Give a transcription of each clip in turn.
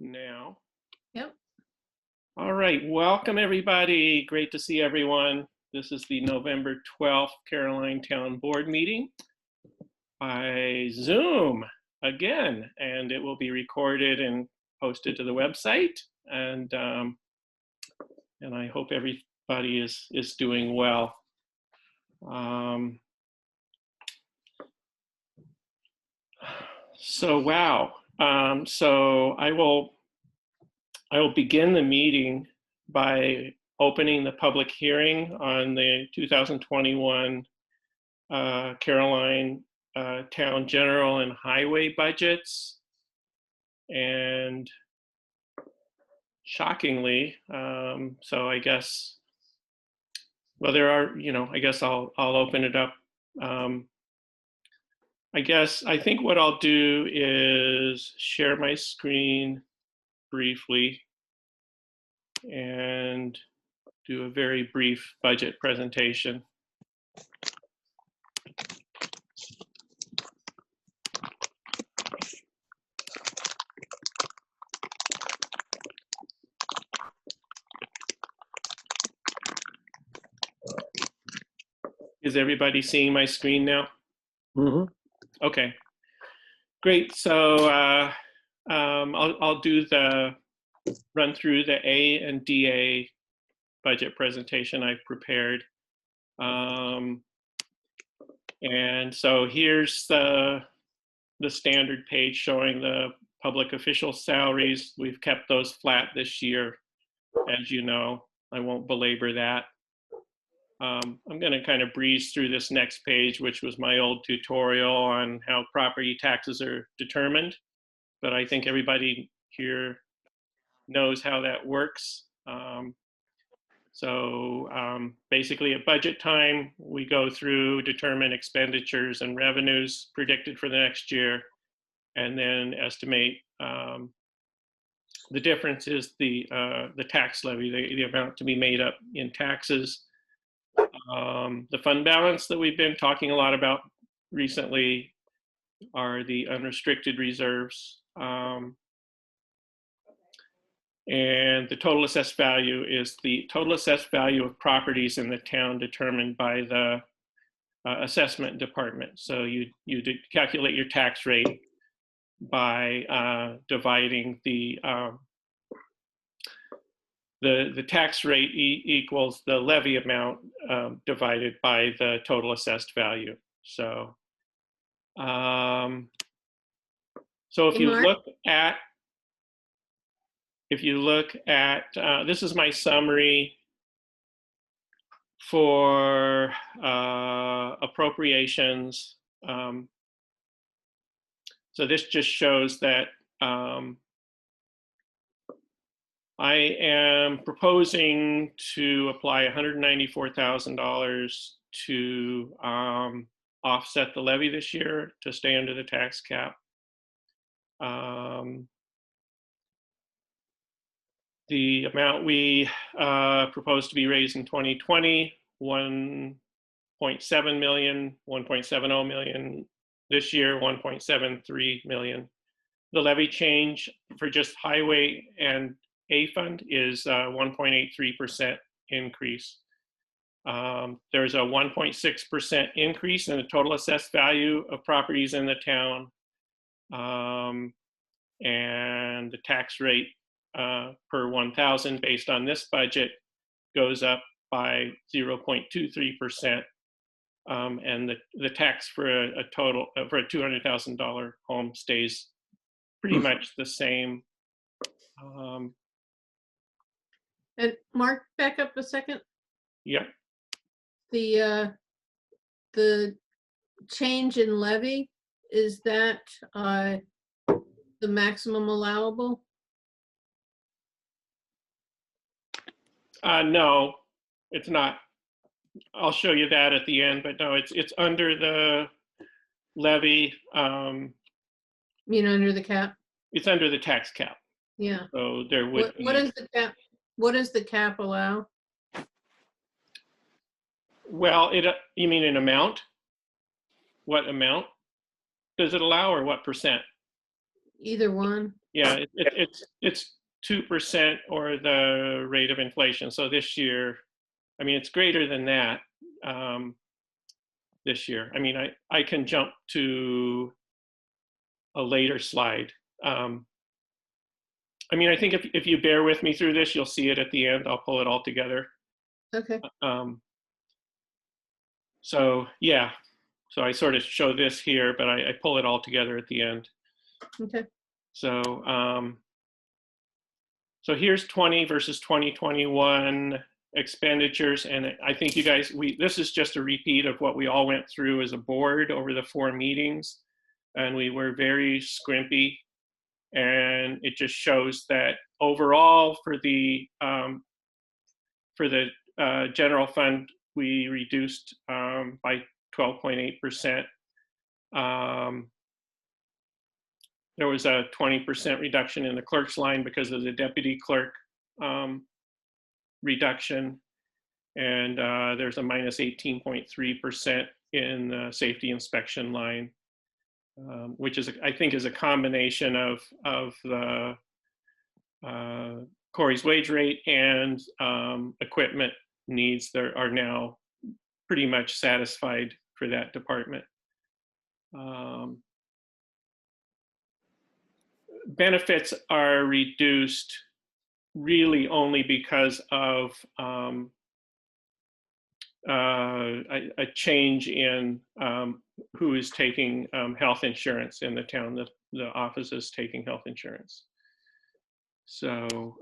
now. Yep. All right, welcome everybody. Great to see everyone. This is the November 12th Caroline Town Board meeting by Zoom again, and it will be recorded and posted to the website. And I hope everybody is doing well. So I will begin the meeting by opening the public hearing on the 2021 Caroline Town General and Highway budgets. And shockingly, so I guess, well, there are, I guess I'll open it up. I think what I'll do is share my screen briefly and do a very brief budget presentation. Is everybody seeing my screen now? Mm-hmm. Okay, great. So I'll do the run through the A and DA budget presentation I've prepared. And so here's the standard page showing the public official salaries. We've kept those flat this year, as you know. I won't belabor that. I'm going to kind of breeze through this next page, which was my old tutorial on how property taxes are determined. But I think everybody here knows how that works. Basically at budget time, we go through, determine expenditures and revenues predicted for the next year, and then estimate the difference is the tax levy, the amount to be made up in taxes. The fund balance that we've been talking a lot about recently are the unrestricted reserves. And the total assessed value is the total assessed value of properties in the town determined by the assessment department. So you calculate your tax rate by dividing the tax rate equals the levy amount divided by the total assessed value. So, if you look at, this is my summary for appropriations. So this just shows that I am proposing to apply $194,000 to offset the levy this year to stay under the tax cap. The amount we propose to be raised in 2020, $1.7 million, $1.70 million this year, $1.73 million. The levy change for just highway and A fund is 1.83% increase. There's a 1.6% increase in the total assessed value of properties in the town. And the tax rate per 1,000 based on this budget goes up by 0.23%. And the tax for a total for a $200,000 home stays pretty much the same. And Mark, back up a second. Yeah. The change in levy, is that the maximum allowable? No, it's not. I'll show you that at the end, but no, it's under the levy. You mean under the cap? It's under the tax cap. Yeah. So there would what is the cap? What does the cap allow? Well, you mean an amount? What amount does it allow, or what percent? either one. Yeah, it's 2% or the rate of inflation. So this year, I mean, it's greater than that this year. I mean, I can jump to a later slide. I mean, I think if you bear with me through this, you'll see it at the end. I'll pull it all together. Okay, So yeah, so I sort of show this here, but I pull it all together at the end. okay, So so here's 20 versus 2021 expenditures, and I think you guys, this is just a repeat of what we all went through as a board over the 4 meetings, and we were very scrimpy, and it just shows that overall for the general fund, we reduced by 12.8%. There was a 20% reduction in the clerk's line because of the deputy clerk reduction. And there's a minus 18.3% in the safety inspection line, which is, I think, is a combination of the Corey's wage rate and equipment needs that are now pretty much satisfied for that department. Benefits are reduced really only because of a change in who is taking health insurance in the town. The office is taking health insurance. So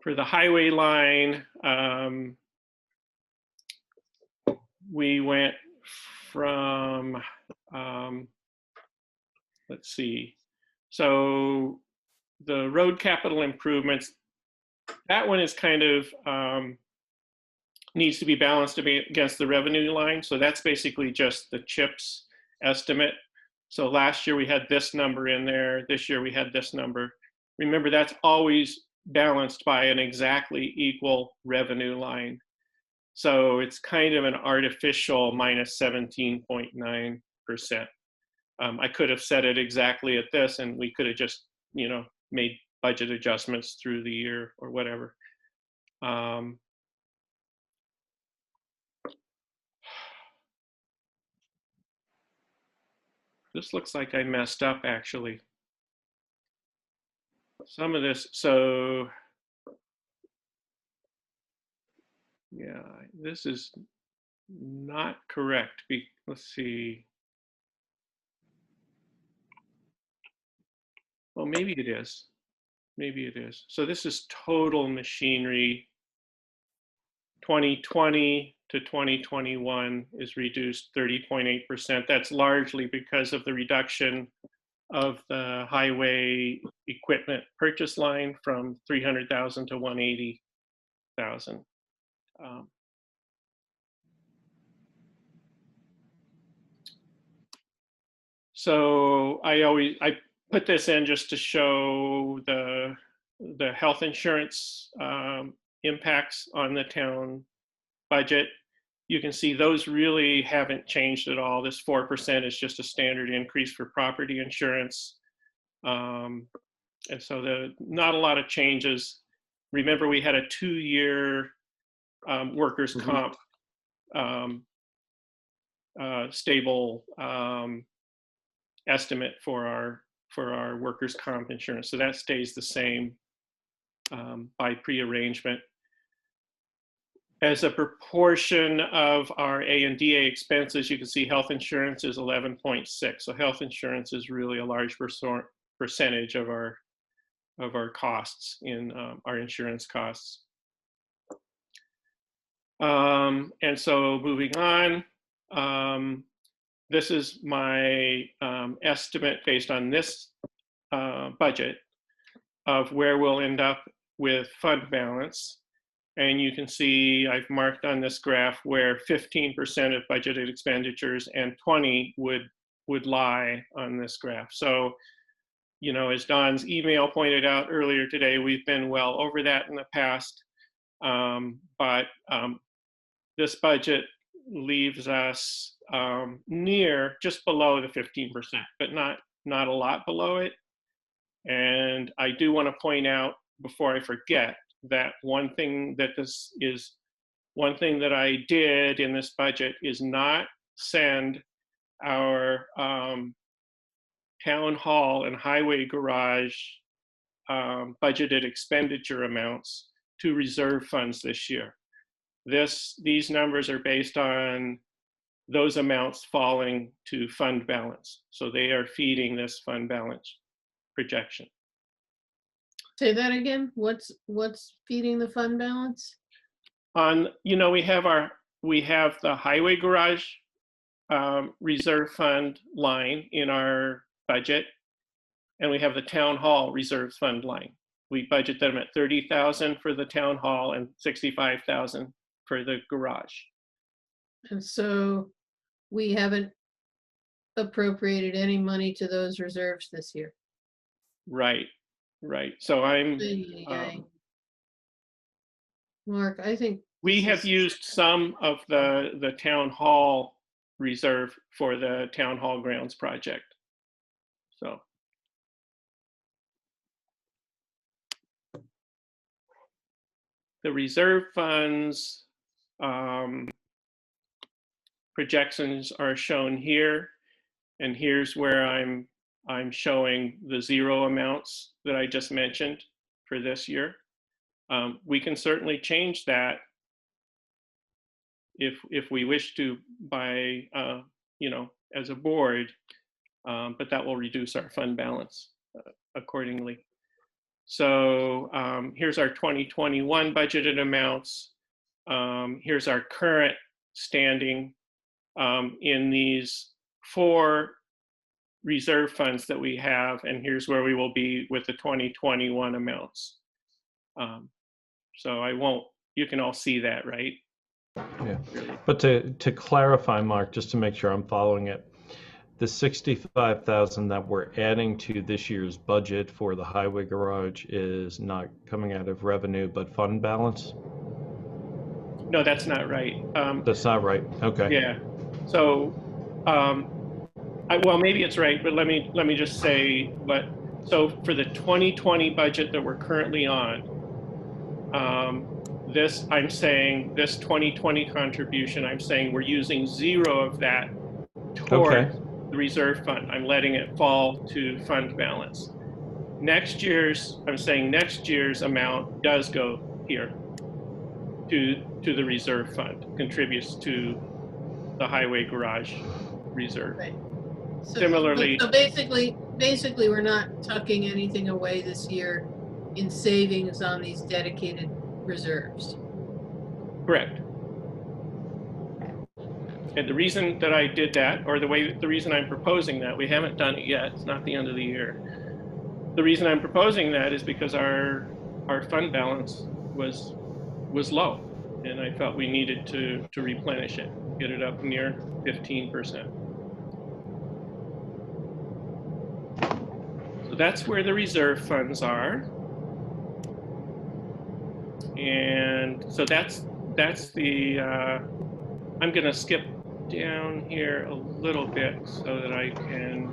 for the highway line, we went from, let's see, so the road capital improvements, that one is kind of needs to be balanced against the revenue line. So that's basically just the CHIPS estimate. So last year we had this number in there. This year we had this number. Remember, that's always balanced by an exactly equal revenue line. So it's kind of an artificial minus 17.9%. I could have set it exactly at this, and we could have just, you know, made budget adjustments through the year or whatever. This looks like I messed up, actually. Some of this, so yeah, this is not correct. Let's see. Well, maybe it is. Maybe it is. So this is total machinery. 2020 to 2021 is reduced 30.8%. That's largely because of the reduction of the highway equipment purchase line from 300,000 to 180,000. So I put this in just to show the health insurance impacts on the town budget. You can see those really haven't changed at all. This 4% is just a standard increase for property insurance. And so not a lot of changes. Remember, we had a 2-year workers' comp stable estimate for our workers' comp insurance. So that stays the same by pre-arrangement. As a proportion of our A&DA expenses, you can see health insurance is 11.6. So health insurance is really a large percentage of our costs in our insurance costs. And so moving on, this is my estimate based on this budget of where we'll end up with fund balance. And you can see I've marked on this graph where 15% of budgeted expenditures and 20 would lie on this graph. So, you know, as Don's email pointed out earlier today, we've been well over that in the past. But this budget leaves us near, just below the 15%, but not a lot below it. And I do want to point out before I forget that one thing that I did in this budget is not send our town hall and highway garage budgeted expenditure amounts to reserve funds this year. These numbers are based on those amounts falling to fund balance. So they are feeding this fund balance projection. Say that again. What's feeding the fund balance? We have the highway garage reserve fund line in our budget, and we have the town hall reserve fund line. We budget them at 30,000 for the town hall and 65,000 for the garage. And so we haven't appropriated any money to those reserves this year. Right. So I'm. Mark, I think we have used some of the town hall reserve for the town hall grounds project. So. The reserve funds projections are shown here, and here's where I'm showing the zero amounts that I just mentioned for this year. We can certainly change that if we wish to by as a board, but that will reduce our fund balance accordingly. So here's our 2021 budgeted amounts. Here's our current standing in these 4 reserve funds that we have, and here's where we will be with the 2021 amounts. So you can all see that, right? Yeah, but to clarify, Mark, just to make sure I'm following it, the 65,000 that we're adding to this year's budget for the highway garage is not coming out of revenue, but fund balance? No, that's not right. That's not right. Okay. Yeah. So, well, maybe it's right, but let me just say so for the 2020 budget that we're currently on, I'm saying this 2020 contribution, I'm saying we're using 0 of that toward the reserve fund. I'm letting it fall to fund balance. I'm saying next year's amount does go here to the reserve fund, contributes to the highway garage reserve. Right. So, Similarly, so basically we're not tucking anything away this year in savings on these dedicated reserves. Correct. And the reason that I did that, or the reason I'm proposing that, we haven't done it yet, it's not the end of the year. The reason I'm proposing that is because our fund balance was low, and I felt we needed to replenish it, get it up near 15%. So that's where the reserve funds are. And so that's the, I'm gonna skip down here a little bit so that I can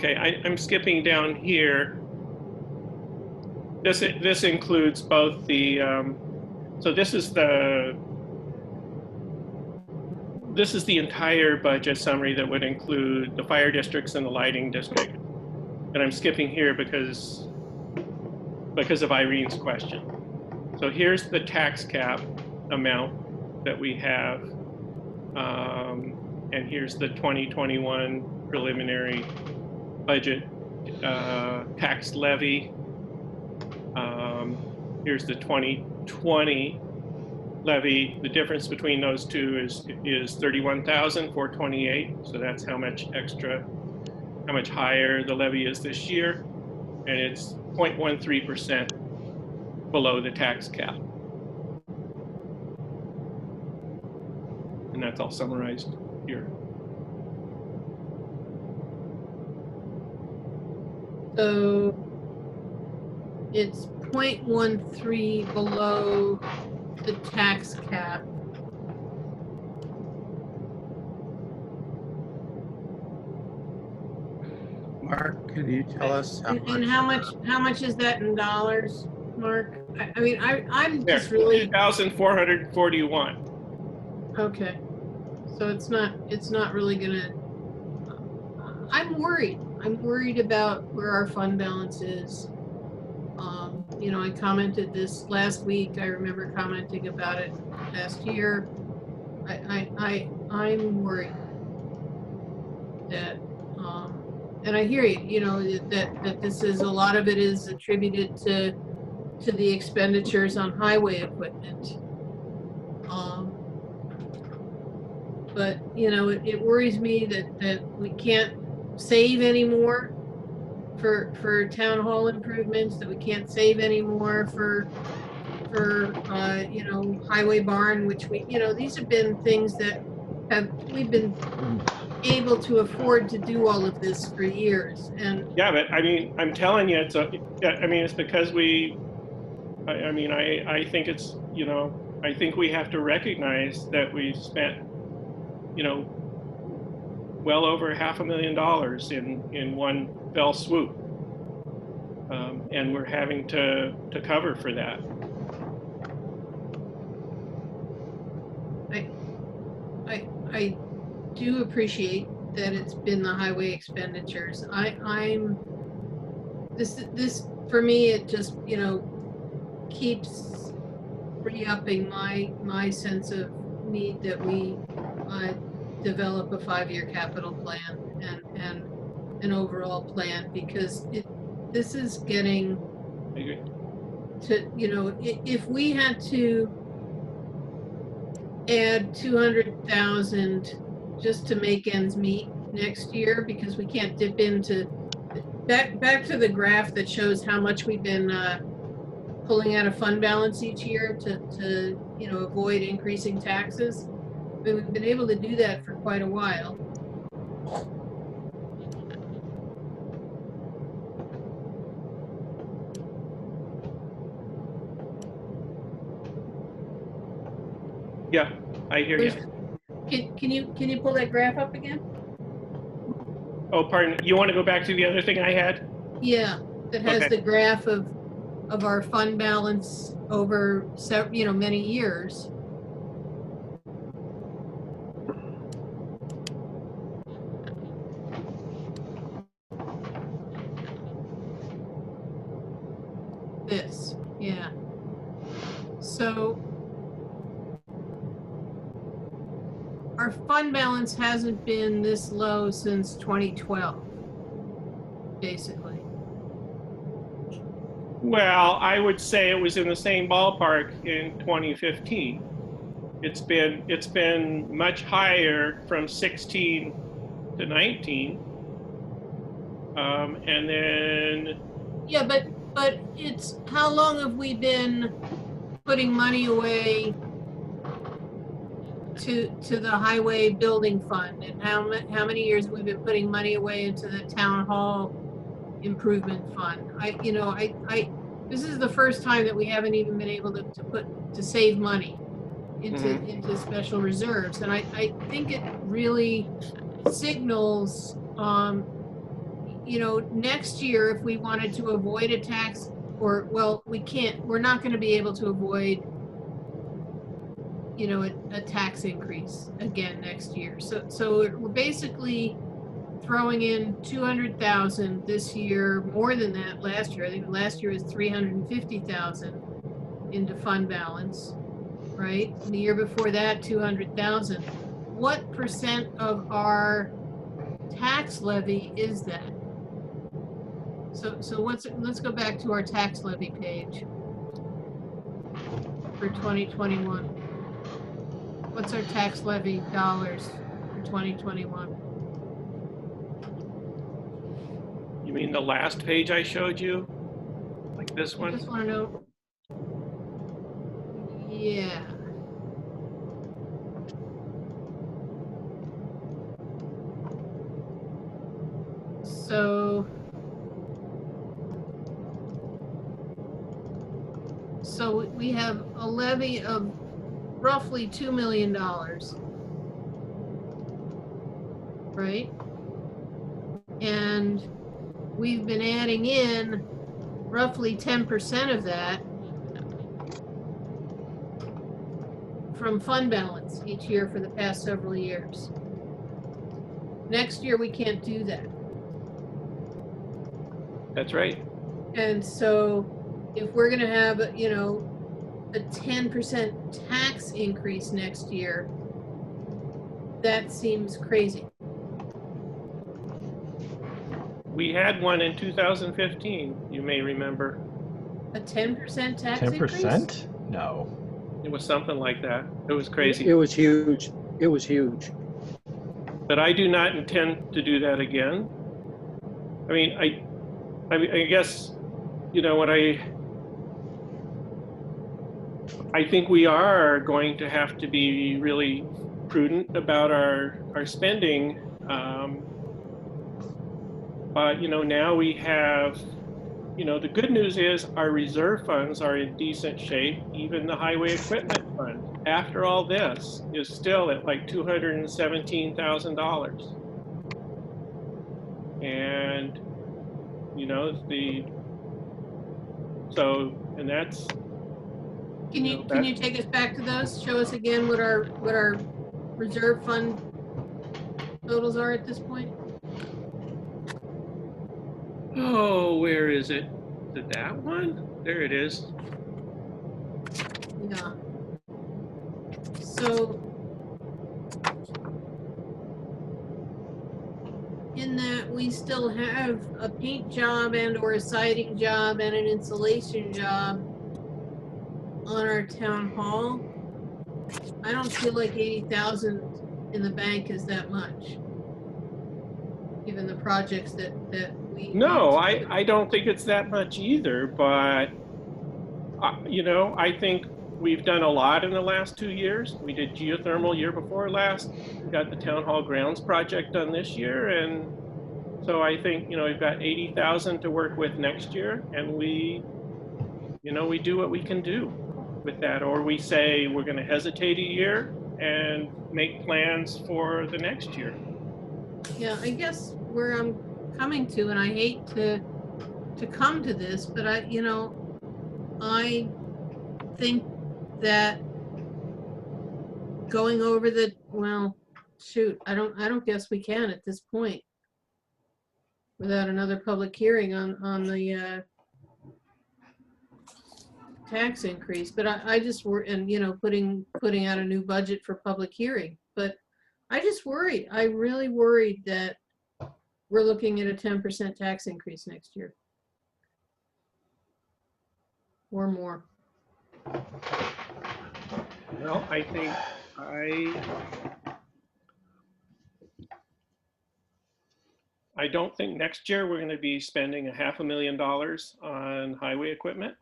okay, I'm skipping down here. This includes both the, so this is the entire budget summary that would include the fire districts and the lighting district. And I'm skipping here because of Irene's question. So here's the tax cap amount that we have. And here's the 2021 preliminary budget tax levy. Here's the 2020 levy. The difference between those two is 31,428. So that's how much higher the levy is this year, and it's 0.13% below the tax cap. And that's all summarized here. So it's 0.13 below the tax cap. Mark, can you tell us And how much is that in dollars, Mark? I mean, I'm There, just really, 2,441. okay. So it's not really gonna, I'm worried. I'm worried about where our fund balance is. You know, I commented this last week. I remember commenting about it last year. I'm worried that, and I hear you, you know, that this is, a lot of it is attributed to the expenditures on highway equipment. But, you know, it worries me that we can't save anymore for town hall improvements, that we can't save anymore for you know, highway barn, which we, you know, these have been things that we've been able to afford to do all of this for years. And Yeah, but I mean, I'm telling you, it's because I think it's, you know, I think we have to recognize that we spent, you know, well over $500,000 in one fell swoop. And we're having to cover for that. I do appreciate that it's been the highway expenditures. This for me, it just, you know, keeps re-upping my sense of need that we develop a 5-year capital plan and an overall plan, because this is getting I agree. to, you know, if we had to add 200,000 just to make ends meet next year, because we can't dip into, back to the graph that shows how much we've been pulling out of fund balance each year to you know, avoid increasing taxes. But we've been able to do that for quite a while. Yeah, I hear you. Can you pull that graph up again? Oh, pardon. You want to go back to the other thing I had? Yeah, that has Okay. the graph of our fund balance over you know, many years. This, yeah. So our fund balance hasn't been this low since 2012, basically. Well, I would say it was in the same ballpark in 2015. It's been much higher from 16 to 19, and then Yeah, but it's, how long have we been putting money away to the highway building fund, and how many years we've been putting money away into the town hall improvement fund? You know, this is the first time that we haven't even been able to save money into special reserves, and I think it really signals, you know, next year, if we wanted to avoid a tax, or, well, we're not going to be able to avoid, you know, a tax increase again next year. So we're basically throwing in 200,000 this year, more than that last year. I think last year was 350,000 into fund balance, right? And the year before that, 200,000. What percent of our tax levy is that? So let's go back to our tax levy page for 2021. What's our tax levy dollars for 2021? you mean the last page I showed you, like this I one? just want to know. Yeah. So we have a levy of roughly $2 million, right? And we've been adding in roughly 10% of that from fund balance each year for the past several years. Next year, we can't do that. That's right. And so if we're gonna have, you know, a 10% tax increase next year, that seems crazy. We had one in 2015, you may remember. A 10% tax increase? 10%? No. It was something like that. It was crazy. It was huge. It was huge. But I do not intend to do that again. I mean, I guess, you know, what I think we are going to have to be really prudent about our spending. But, you know, now we have, you know, the good news is our reserve funds are in decent shape. Even the highway equipment fund, after all this, is still at like $217,000. And, you know, and that's, Can you take us back to those? Show us again what our reserve fund totals are at this point? oh, where is it? Is it that one? There it is. Yeah. So in that we still have a paint job and or a siding job and an insulation job on our town hall. I don't feel like 80,000 in the bank is that much, given the projects that we. No, I don't think it's that much either, but you know, I think we've done a lot in the last 2 years. We did geothermal year before last. We got the town hall grounds project done this year, and so I think, you know, we've got 80,000 to work with next year, and we, you know, we do what we can do with that, or we say we're going to hesitate a year and make plans for the next year. Yeah, I guess where I'm coming to, and I hate to come to this, but I think that going over I don't guess we can at this point without another public hearing on the tax increase. But I just and you know, putting out a new budget for public hearing. But I just worried. I really worried that we're looking at a 10% tax increase next year or more. Well, I think I don't think next year we're going to be spending $500,000 on highway equipment.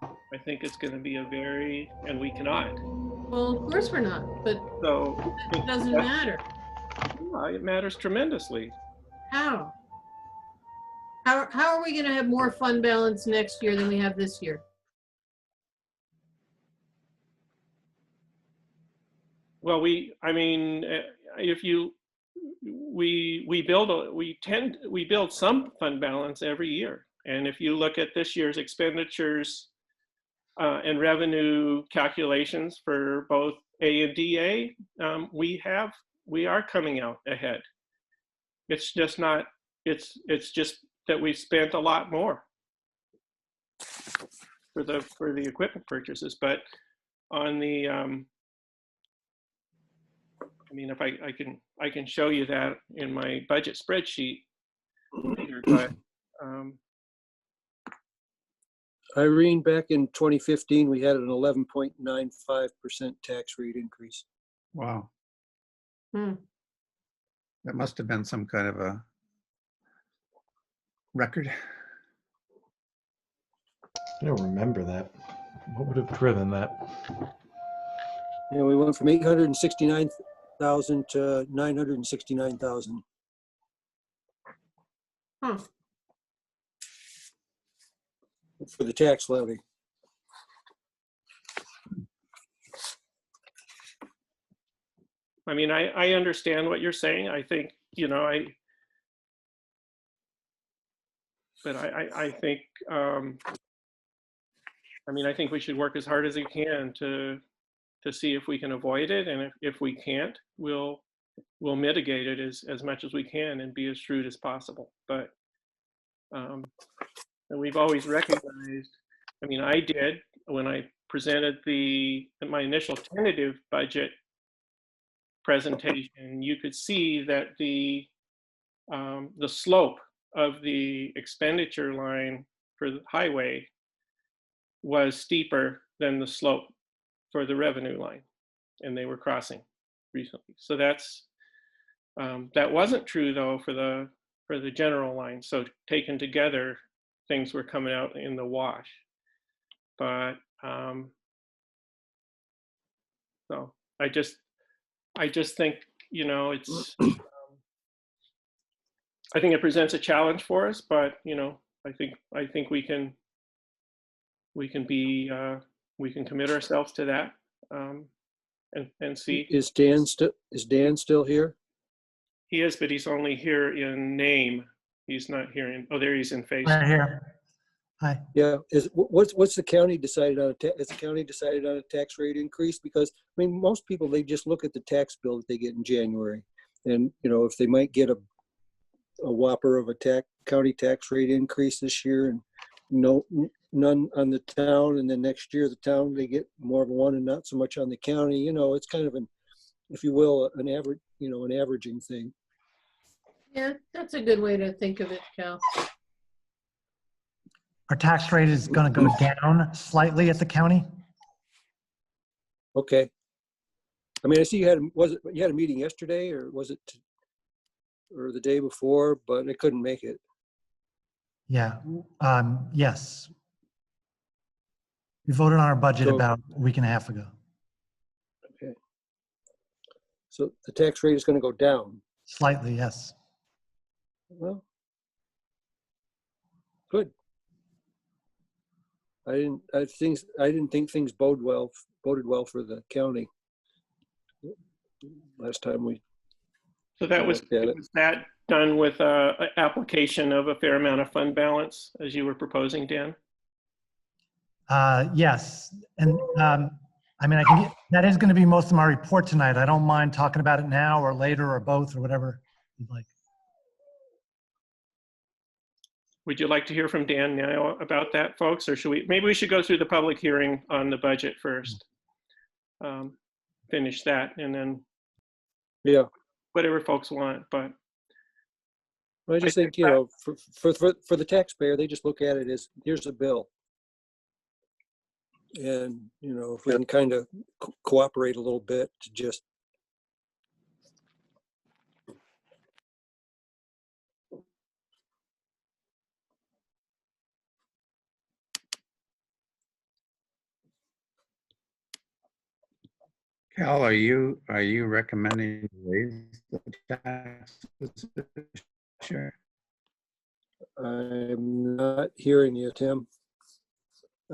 I think it's going to be and we cannot. Well, of course we're not, but So it doesn't matter. Yeah, it matters tremendously. How are we going to have more fund balance next year than we have this year? Well, we build some fund balance every year. And if you look at this year's expenditures and revenue calculations for both A and DA, we are coming out ahead. It's just not, it's just that we spent a lot more for the equipment purchases. But on the, I mean, if I can show you that in my budget spreadsheet later, but Irene, back in 2015, we had an 11.95% tax rate increase. Wow. Hmm. That must have been some kind of a record. I don't remember that. What would have driven that? You know, we went from 869,000 to 969,000. Huh. For the tax levy. I mean, I understand what you're saying. I think, you know, I think, I mean, I think we should work as hard as we can to see if we can avoid it. And if we can't, we'll mitigate it as much as we can and be as shrewd as possible. But, and we've always recognized, I mean, I did when I presented my initial tentative budget presentation, you could see that the slope of the expenditure line for the highway was steeper than the slope for the revenue line, and they were crossing recently. So that's that wasn't true though for the general line. So taken together, things were coming out in the wash. But so I just think, you know, it's I think it presents a challenge for us, but you know, I think we can be we can commit ourselves to that and see. Is Dan still here? He is, but he's only here in name. He's not here in. Oh, there he is in face. Right here. Hi. Yeah. What's the county decided on? Has the county decided on a tax rate increase? Because I mean, most people, they just look at the tax bill that they get in January, and you know, if they might get a whopper of a county tax rate increase this year, and none on the town, and then next year the town, they get more of one and not so much on the county. You know, it's kind of an, if you will, an average, you know, an averaging thing. Yeah, that's a good way to think of it, Cal. Our tax rate is going to go down slightly at the county. Okay. I mean, I see you had a meeting yesterday, or was it, or the day before, but I couldn't make it. Yeah. Yes. We voted on our budget So- about a week and a half ago. Okay. So the tax rate is going to go down. Slightly, yes. Well, good. I didn't think things boded well for the county last time we. So that was that done with a application of a fair amount of fund balance as you were proposing, Dan? Yes. And I mean, that is going to be most of my report tonight. I don't mind talking about it now or later or both or whatever you'd like. Would you like to hear from Dan now about that, folks, or maybe we should go through the public hearing on the budget first, finish that, and then Yeah, whatever folks want. But I just think, you know, for the taxpayer, they just look at it as, here's a bill. And, you know, if we can kind of cooperate a little bit to just. Cal, are you recommending to raise the taxes this year? I'm not hearing you, Tim.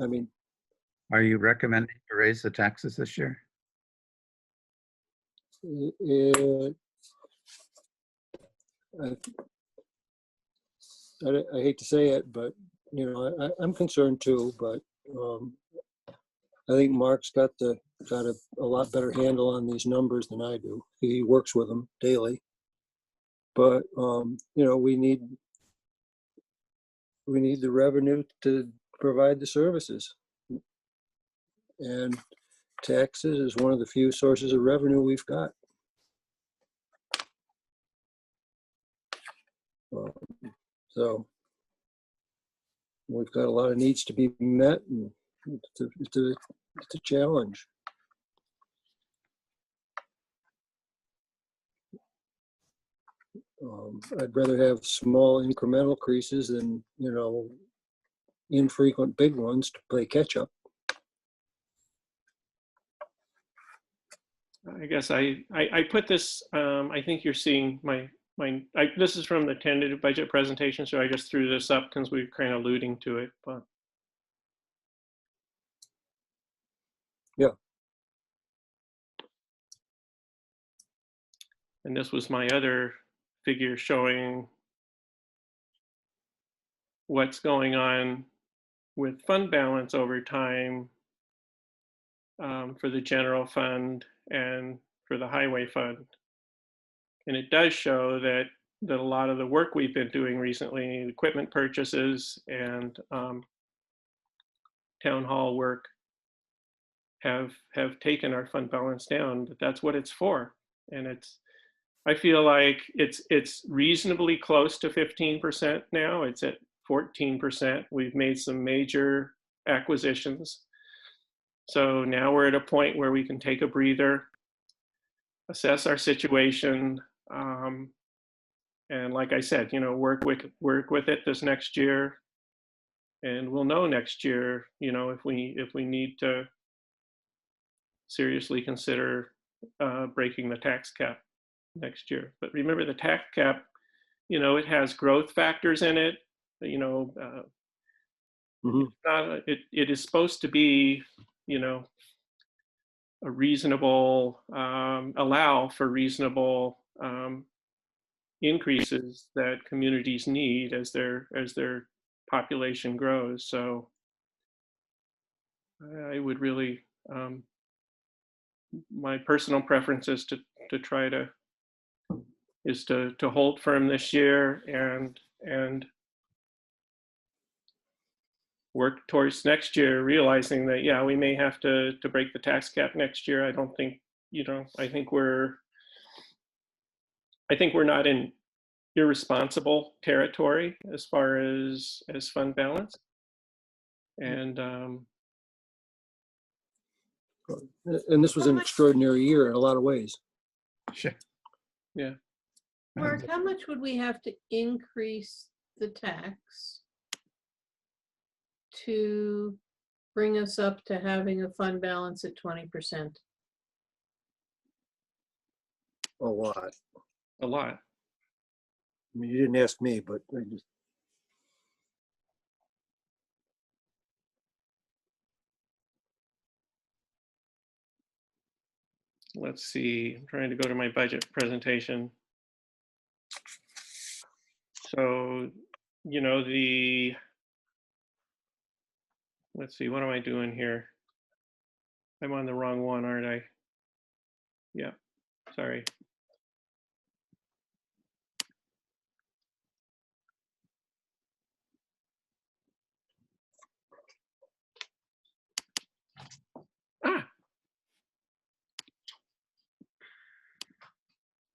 I mean, Are you recommending to raise the taxes this year? I hate to say it, but, you know, I'm concerned too, but I think Mark's got a lot better handle on these numbers than I do. He works with them daily. But, you know, we need the revenue to provide the services. And taxes is one of the few sources of revenue we've got. So we've got a lot of needs to be met, and it's a challenge. I'd rather have small incremental increases than, you know, infrequent big ones to play catch up. I guess I put this, I think you're seeing this is from the tentative budget presentation, so I just threw this up because we're kind of alluding to it, but. Yeah. And this was my other figure showing what's going on with fund balance over time for the general fund and for the highway fund. And it does show that a lot of the work we've been doing recently, equipment purchases and town hall work, have taken our fund balance down. But that's what it's for. And I feel like it's reasonably close to 15% now. It's at 14%. We've made some major acquisitions. So now we're at a point where we can take a breather, assess our situation, and like I said, work with it this next year, and we'll know next year, if we need to seriously consider breaking the tax cap next year. But remember, the tax cap, it has growth factors in it. It is supposed to be, a reasonable, allow for reasonable increases that communities need as their population grows. So I would really, my personal preference is to try to hold firm this year and work towards next year, realizing that, yeah, we may have to break the tax cap next year. I don't think, I think we're not in irresponsible territory as far as fund balance. And this was an extraordinary year in a lot of ways. Sure. Yeah. Mark, how much would we have to increase the tax to bring us up to having a fund balance at 20%? A lot. A lot. I mean, you didn't ask me, but I just, Let's see, I'm trying to go to my budget presentation. So, let's see, what am I doing here? I'm on the wrong one, aren't I? Yeah, sorry.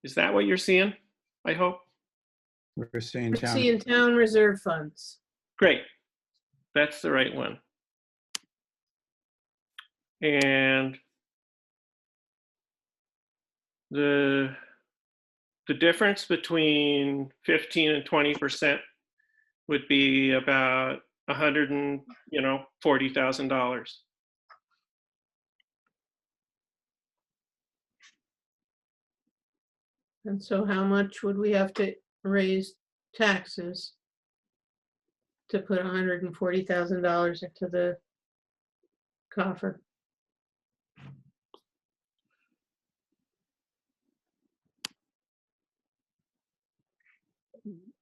Is that what you're seeing? I hope. We're seeing We're town. seeing town reserve funds. Great. That's the right one. And the difference between 15 and 20% would be about $140,000. And so how much would we have to raise taxes to put $140,000 into the coffer?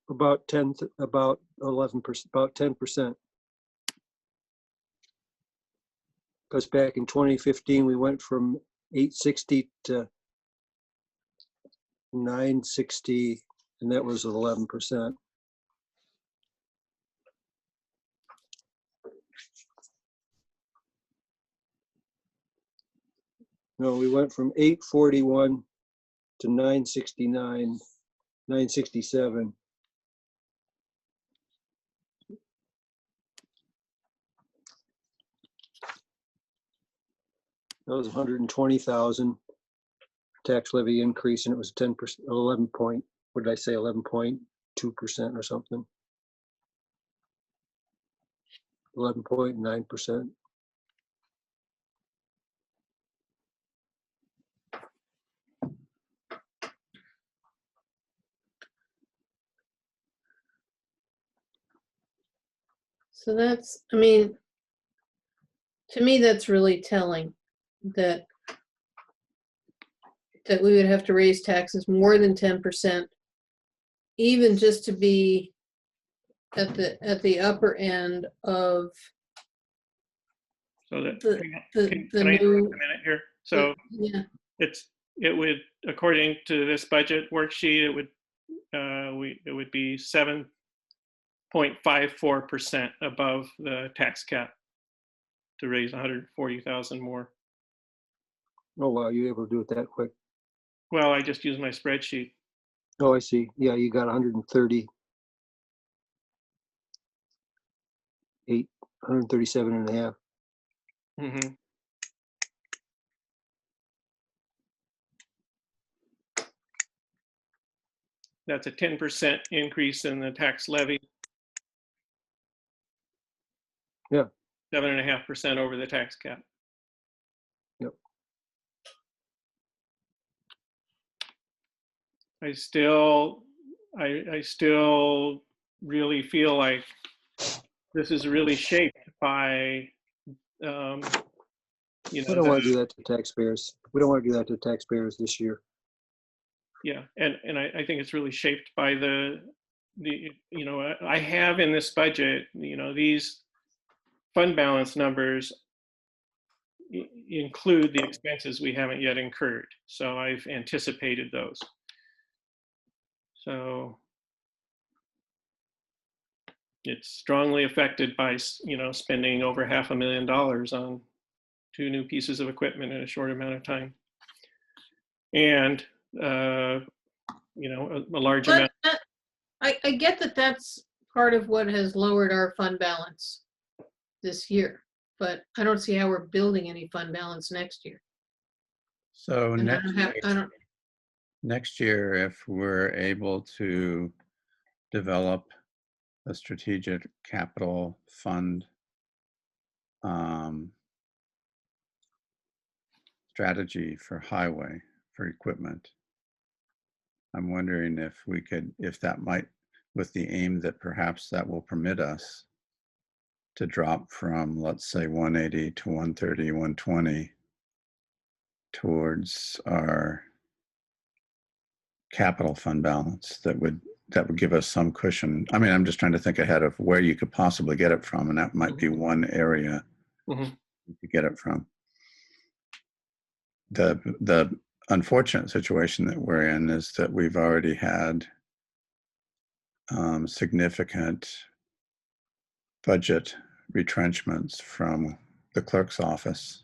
about 11%, about 10%. Because back in 2015, we went from 860 to 960, and that was 11%. No, we went from 841 to 969, 967. That was 120,000 tax levy increase, and it was 10%, 11 point, what did I say, 11.2% or something? 11.9%. So that's, I mean, to me, that's really telling that we would have to raise taxes more than 10%, even just to be at the upper end of So that, the, hang on, the, can the I interrupt new, a minute here? So yeah, it would, according to this budget worksheet, it would be 7.54% above the tax cap to raise 140,000 more. Oh, wow, you're able to do it that quick. Well, I just used my spreadsheet. Oh, I see. Yeah, you got 138, 137 and a half. Mm-hmm. That's a 10% increase in the tax levy. Yeah. 7.5% over the tax cap. Yep. I still really feel like this is really shaped by, We don't want to do that to taxpayers. We don't want to do that to taxpayers this year. yeah, and I think it's really shaped by I have in this budget, these fund balance numbers include the expenses we haven't yet incurred. So I've anticipated those. So it's strongly affected by, spending over $500,000 on 2 new pieces of equipment in a short amount of time. And, a large amount. I get that that's part of what has lowered our fund balance this year, but I don't see how we're building any fund balance next year. So And next year, if we're able to develop a strategic capital fund strategy for highway, for equipment, I'm wondering if that might, with the aim that perhaps that will permit us to drop from, let's say, 180 to 130, 120 towards our capital fund balance, that would give us some cushion. I mean, I'm just trying to think ahead of where you could possibly get it from, and that might be one area Mhm. you could get it from. The unfortunate situation that we're in is that we've already had significant budget retrenchments from the clerk's office.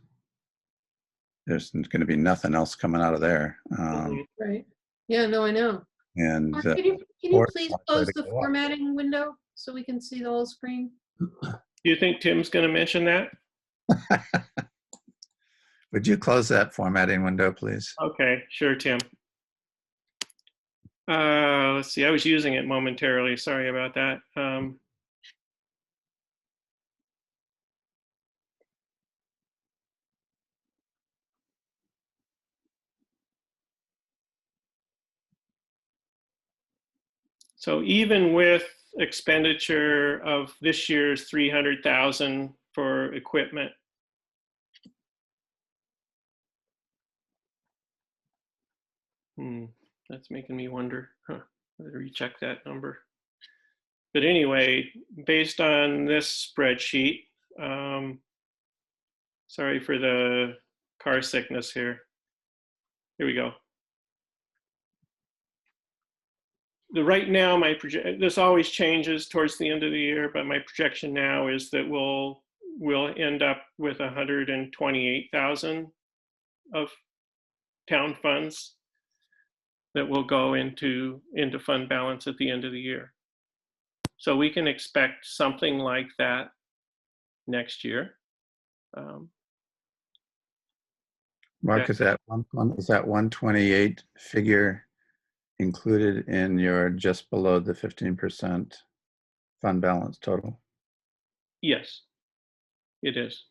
There's going to be nothing else coming out of there. Mhm. Right. Yeah, no, I know. And Mark, can you board's please not close ready to the go up. formatting window so we can see the whole screen? Do you think Tim's going to mention that? Would you close that formatting window, please? Okay, sure, Tim. Let's see, I was using it momentarily. Sorry about that. So even with expenditure of this year's 300,000 for equipment, that's making me wonder. Better recheck that number. But anyway, based on this spreadsheet, sorry for the car sickness here. Here we go. Right now, this always changes towards the end of the year, but my projection now is that we'll end up with 128,000 of town funds that will go into fund balance at the end of the year. So we can expect something like that next year. Mark, is that 128 figure included in your just below the 15% fund balance total? Yes, it is.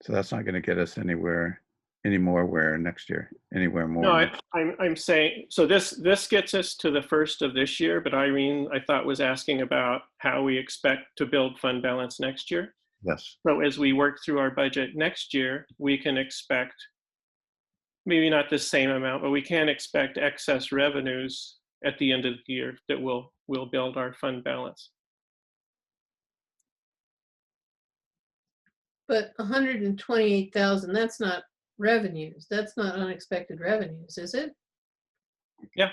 So that's not going to get us anywhere anymore where next year, anywhere more. No, I'm saying, so this gets us to the first of this year, but Irene, I thought was asking about how we expect to build fund balance next year. Yes. So as we work through our budget next year, we can expect, maybe not the same amount, but we can expect excess revenues at the end of the year that will build our fund balance. But 128,000, that's not revenues. That's not unexpected revenues, is it? Yeah,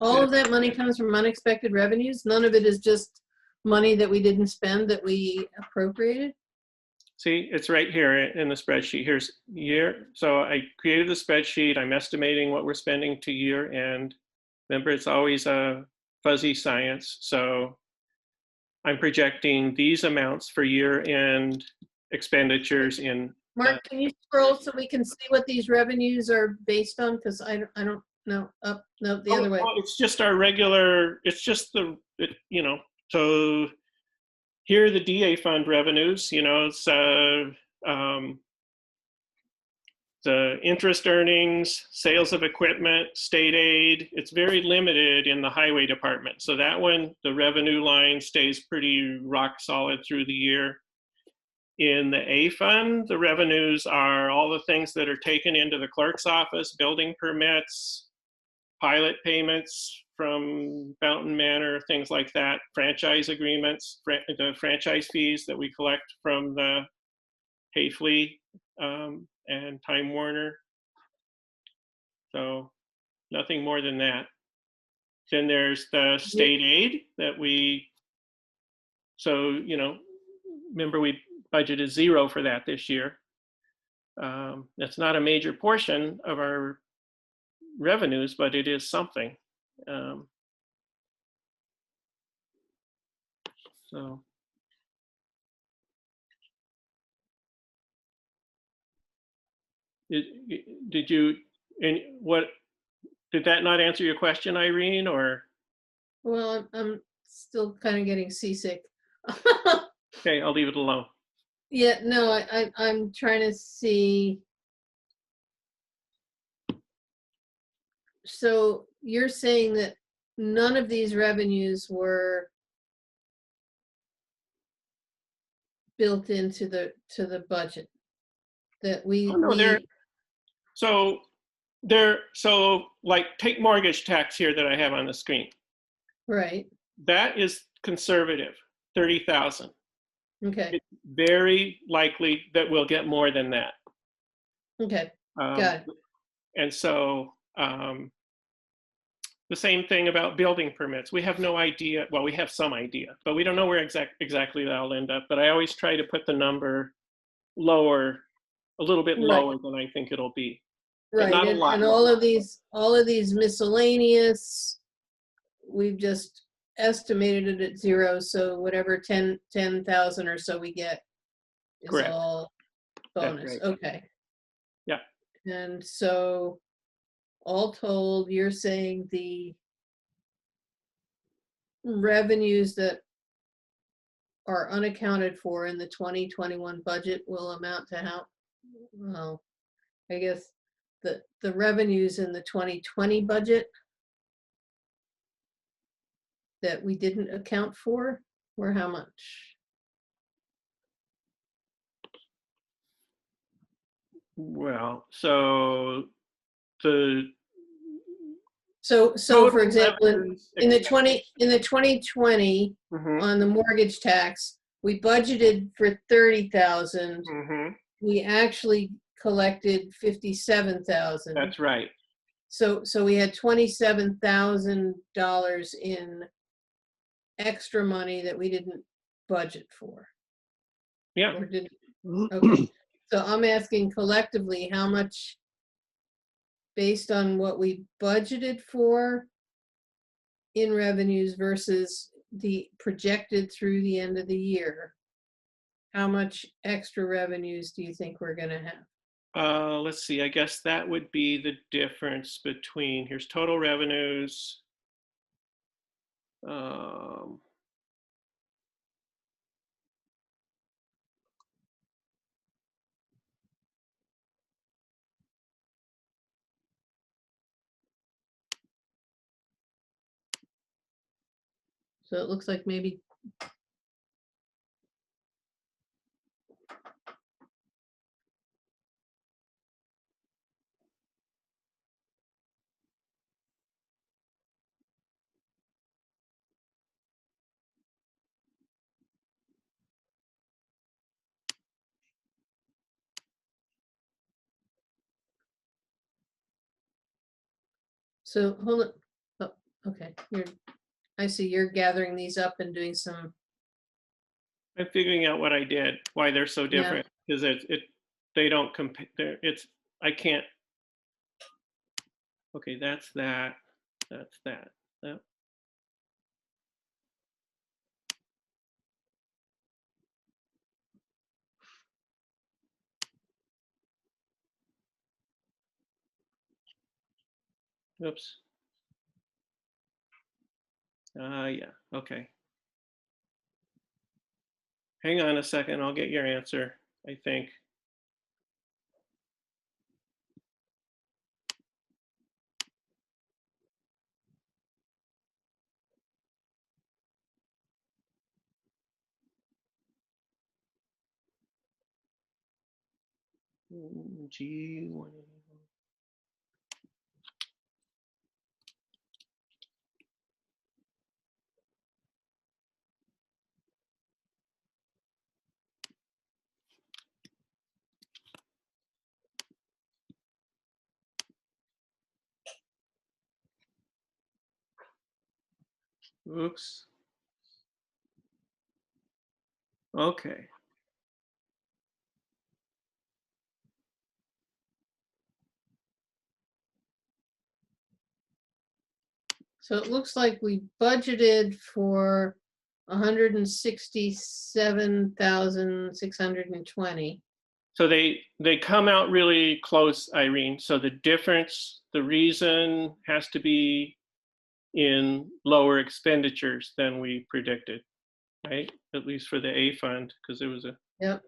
All of that money comes from unexpected revenues? None of it is just money that we didn't spend that we appropriated? see, it's right here in the spreadsheet. Here's year. So I created the spreadsheet. I'm estimating what we're spending to year end. Remember, it's always a fuzzy science. So I'm projecting these amounts for year end expenditures in. Mark, can you scroll so we can see what these revenues are based on? Because I don't know. Up, no, the other way. Well, it's just our regular, it's just so here are the DA fund revenues, it's the interest earnings, sales of equipment, state aid. It's very limited in the highway department. So that one, the revenue line stays pretty rock solid through the year. In the A fund, the revenues are all the things that are taken into the clerk's office, building permits, pilot payments from Fountain Manor, things like that, franchise agreements, the franchise fees that we collect from the Hayfley and Time Warner. So nothing more than that. Then there's the state aid that remember we budgeted 0 for that this year. That's not a major portion of our revenues, but it is something. So did you, and what, did that not answer your question, Irene, or? Well, I'm still kind of getting seasick. Okay, I'll leave it alone. Yeah, no, I'm trying to see. So you're saying that none of these revenues were built into the budget that we. Oh, no, so like take mortgage tax here that I have on the screen. Right. That is conservative, 30,000. Okay. It's very likely that we'll get more than that. Okay. Got it. And so the same thing about building permits. We have no idea. Well, we have some idea, but we don't know where exactly that'll end up. But I always try to put the number lower, a little bit lower than I think it'll be. Right. Not a lot and all of these miscellaneous, we've just estimated it at 0. So whatever 10,000 or so we get is Correct. all bonus. Right. Okay. Yeah. And so all told, you're saying the revenues that are unaccounted for in the 2021 budget will amount to how? Well, I guess the revenues in the 2020 budget that we didn't account for were how much? Well, so the So for example, in the 2020 Mhm. on the mortgage tax, we budgeted for 30,000. Mhm. We actually collected 57,000. That's right. So we had $27,000 in extra money that we didn't budget for. Yeah. Or did, okay. So I'm asking collectively how much, based on what we budgeted for in revenues versus the projected through the end of the year, how much extra revenues do you think we're going to have? Let's see, I guess that would be the difference between, here's total revenues. So it looks like maybe, so hold it. Oh, okay, I see you're gathering these up and doing some, I'm figuring out what I did, why they're so Yeah. different, because they don't compare, I can't. Okay, that's that, that's that. Oops. Yeah, okay. Hang on a second, I'll get your answer, I think. G1. Oops. Okay. so it looks like we budgeted for 167,620. So they come out really close, Irene. So the difference, the reason has to be in lower expenditures than we predicted, right? At least for the A fund, because it was a, Yep,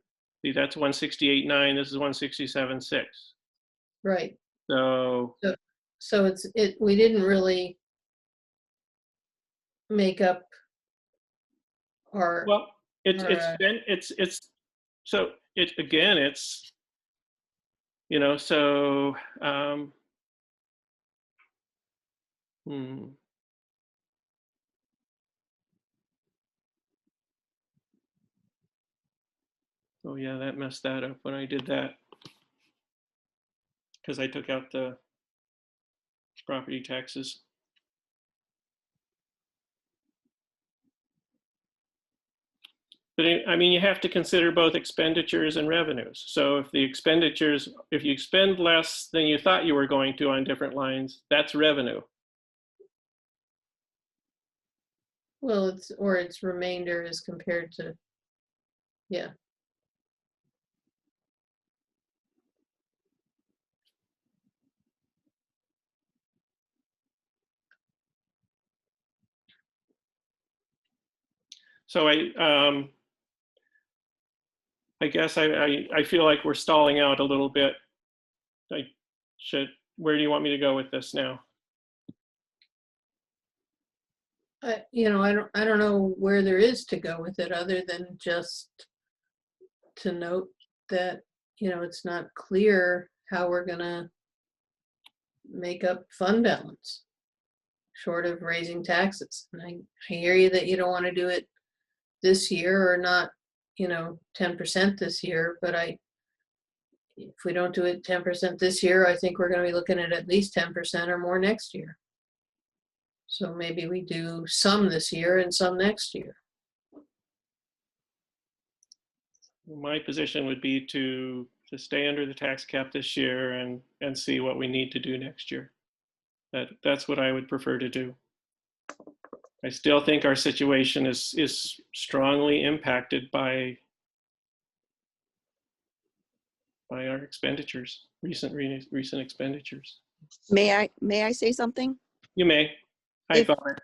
see, that's 168.9, this is 167.6. right. So, So we didn't really make up our, well, it's Alright. been, it's, so it, again, it's, so, hmm. Oh yeah, that messed that up when I did that. Because I took out the property taxes. But I mean, you have to consider both expenditures and revenues. So if the expenditures, if you expend less than you thought you were going to on different lines, that's revenue. well, its remainder as compared to, yeah. So I guess I feel like we're stalling out a little bit. Where do you want me to go with this now? I don't know where there is to go with it other than just to note that, it's not clear how we're gonna make up fund balance short of raising taxes. And I hear you that you don't want to do it this year or not, 10% this year, but if we don't do it 10% this year, I think we're going to be looking at least 10% or more next year. So maybe we do some this year and some next year. My position would be to stay under the tax cap this year and see what we need to do next year. That's what I would prefer to do. I still think our situation is strongly impacted by our expenditures, recent expenditures. May I say something? You may. Hi, If- Bummer.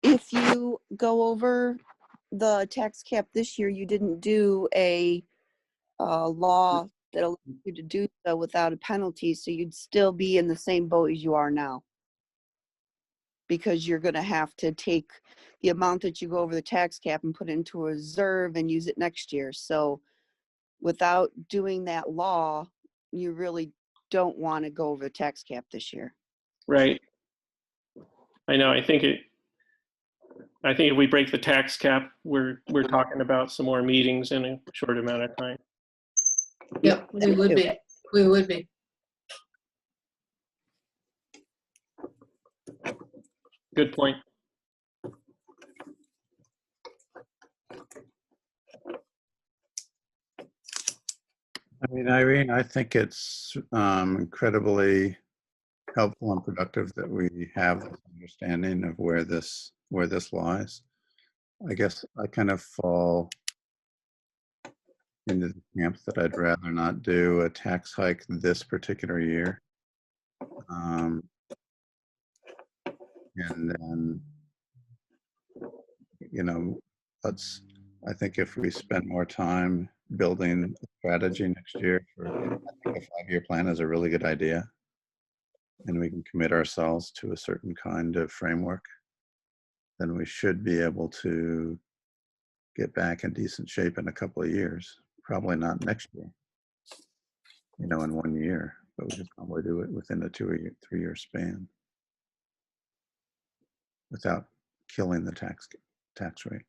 If you go over the tax cap this year, you didn't do a law that allows you to do so without a penalty, so you'd still be in the same boat as you are now. because you're gonna have to take the amount that you go over the tax cap and put it into a reserve and use it next year. So without doing that law, you really don't want to go over the tax cap this year. Right. I know. I think if we break the tax cap, we're talking about some more meetings in a short amount of time. Yep, we would be. We would be. Good point. I mean, Irene, I think it's incredibly helpful and productive that we have this understanding of where this lies. I guess I kind of fall into the camp that I'd rather not do a tax hike this particular year. And then, you know, I think if we spend more time building a strategy next year, I think a 5-year plan is a really good idea. And we can commit ourselves to a certain kind of framework, then we should be able to get back in decent shape in a couple of years. Probably not next year, you know, in 1 year, but we could probably do it within a 2 or 3 year span without killing the tax rate.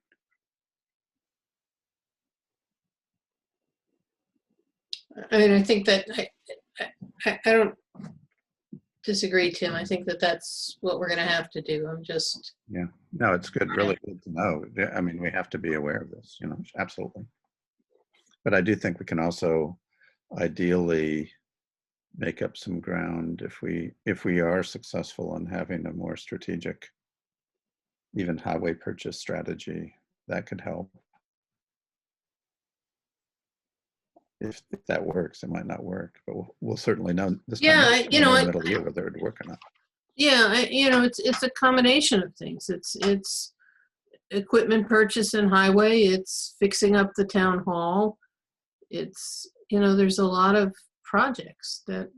I mean, I think that I don't disagree, Tim. I think that that's what we're going to have to do. I'm just. Yeah, no, it's good, really good to know. I mean, we have to be aware of this, you know, absolutely. But I do think we can also ideally make up some ground if we are successful in having a more strategic, even highway purchase strategy. That could help. If that works, it might not work, but we'll certainly know this time. Yeah, in the middle of the year whether it would work or not. Yeah, it's a combination of things. It's equipment purchase and highway. It's fixing up the town hall. It's, there's a lot of projects that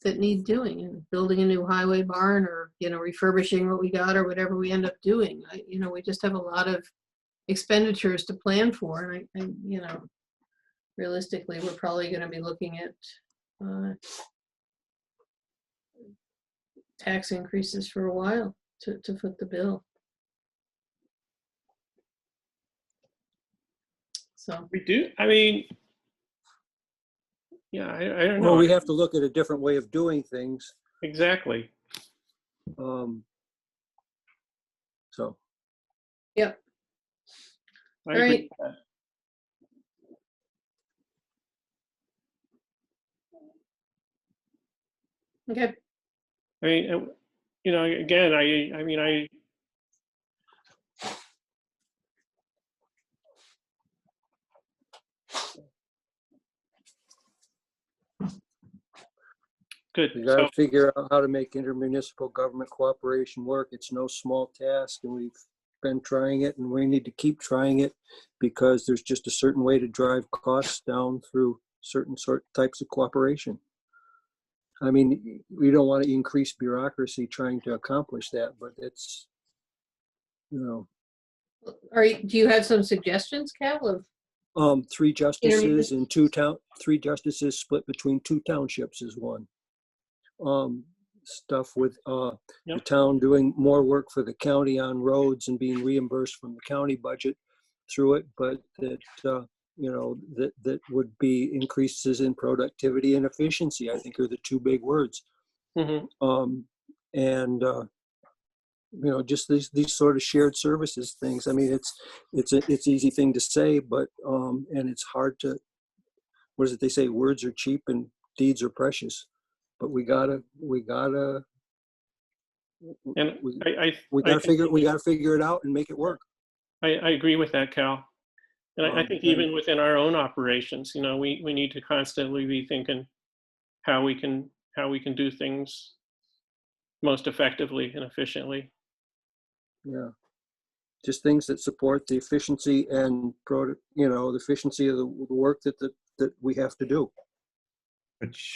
that need doing, and building a new highway barn, or refurbishing what we got, or whatever we end up doing. We just have a lot of expenditures to plan for, and realistically, we're probably going to be looking at tax increases for a while to foot the bill. So We do. I mean, yeah, I don't know. Well, we have to look at a different way of doing things. Exactly. So. Yep. I agree Right. with that. Okay. I mean, again, I mean, good. We got to So, figure out how to make intermunicipal government cooperation work. It's no small task, and we've been trying it, and we need to keep trying it, because there's just a certain way to drive costs down through certain types of cooperation. I mean, we don't want to increase bureaucracy trying to accomplish that, but it's, Do you have some suggestions, Cal? Of 3 justices and 3 justices split between 2 townships is one. Stuff with the town doing more work for the county on roads and being reimbursed from the county budget through it, but that that would be increases in productivity and efficiency, I think, are the 2 big words. mhm. Just these sort of shared services things. I mean, it's easy thing to say, but and it's hard to, what is it they say, words are cheap and deeds are precious, but we gotta And we gotta figure it out and make it work. I agree with that, Cal. And I think even within our own operations, we need to constantly be thinking how we can do things most effectively and efficiently. Yeah, just things that support the efficiency and the efficiency of the work that we have to do.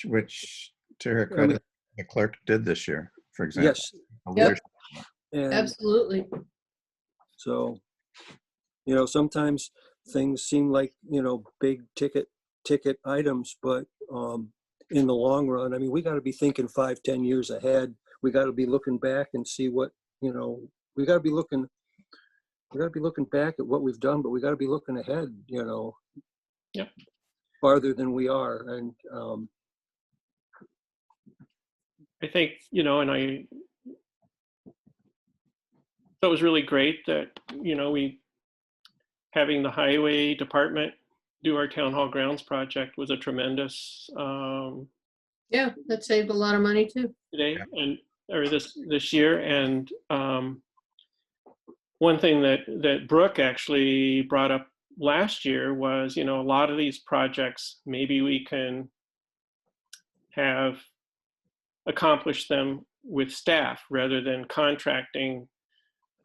Which to her credit, the clerk did this year, for example. Yes, A Yep. leadership- and Absolutely. so, sometimes things seem like, big ticket items, but in the long run, I mean, we got to be thinking 5, 10 years ahead. We got to be looking back and see what, we got to be looking back at what we've done, but we got to be looking ahead, Yep. farther than we are. And I think, and that was really great that, we, having the highway department do our town hall grounds project was a tremendous, Yeah, that saved a lot of money too. today or this year. And one thing that Brooke actually brought up last year was, a lot of these projects, maybe we can have accomplished them with staff rather than contracting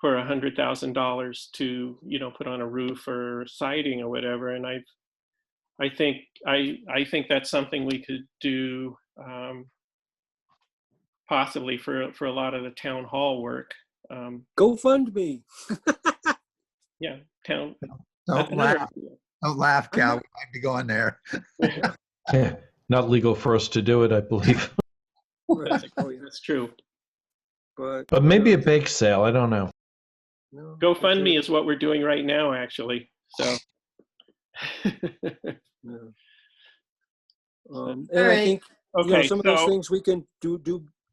for $100,000 to, put on a roof or siding or whatever. And I think that's something we could do, possibly for a lot of the town hall work. go fund me. Yeah, town. Don't laugh, don't laugh, Cal. We might be going there. Yeah, not legal for us to do it, I believe. Right. Oh, yeah. That's true. But maybe a bake sale, I don't know. No, GoFundMe that's is what we're doing right now, actually. So. it. Yeah. And All I right. think Okay, some of those so things we can do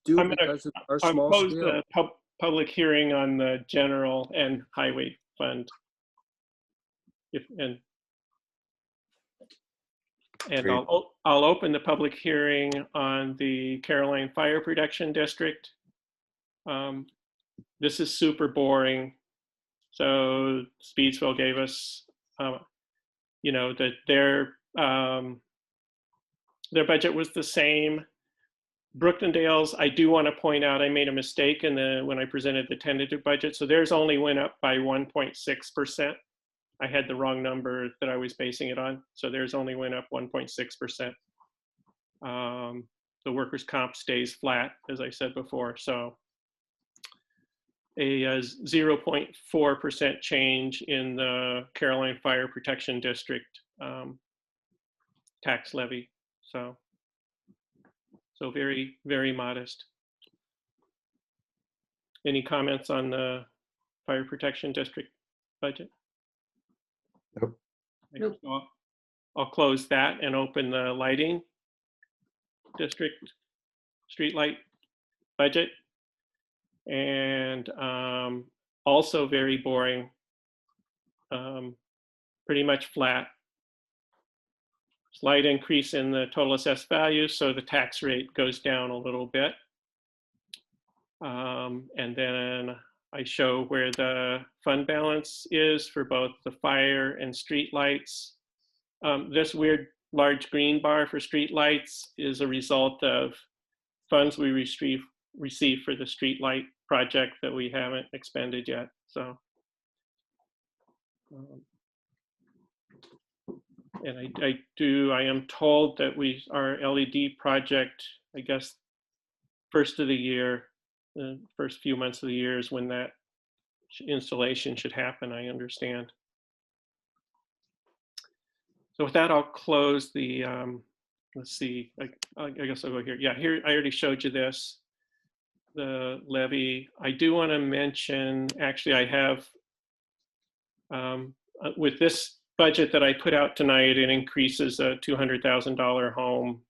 I'm gonna- because of our I'll small close scale. the public hearing on the general and highway fund. And Great. I'll open the public hearing on the Caroline Fire Protection District. This is super boring. So Speedsville gave us, that their budget was the same. Brookendale's, I do want to point out, I made a mistake when I presented the tentative budget. So theirs only went up by 1.6%. I had the wrong number that I was basing it on. So theirs only went up 1.6%. The workers' comp stays flat, as I said before. So a 0.4% change in the Caroline Fire Protection District tax levy. So very, very modest. Any comments on the Fire Protection District budget? Nope. Nope. So I'll close that and open the lighting district streetlight budget. And also very boring, pretty much flat. Slight increase in the total assessed value, so the tax rate goes down a little bit. And then I show where the fund balance is for both the fire and street lights. This weird large green bar for street lights is a result of funds we receive for the street light project that we haven't expended yet. So, and I am told that our LED project, I guess, first of the year, the first few months of the year is when that installation should happen, I understand. So with that, I'll close the, let's see, I guess I'll go here. Yeah, here, I already showed you this, the levy. I do want to mention, actually, I have, with this budget that I put out tonight, it increases a $200,000 home.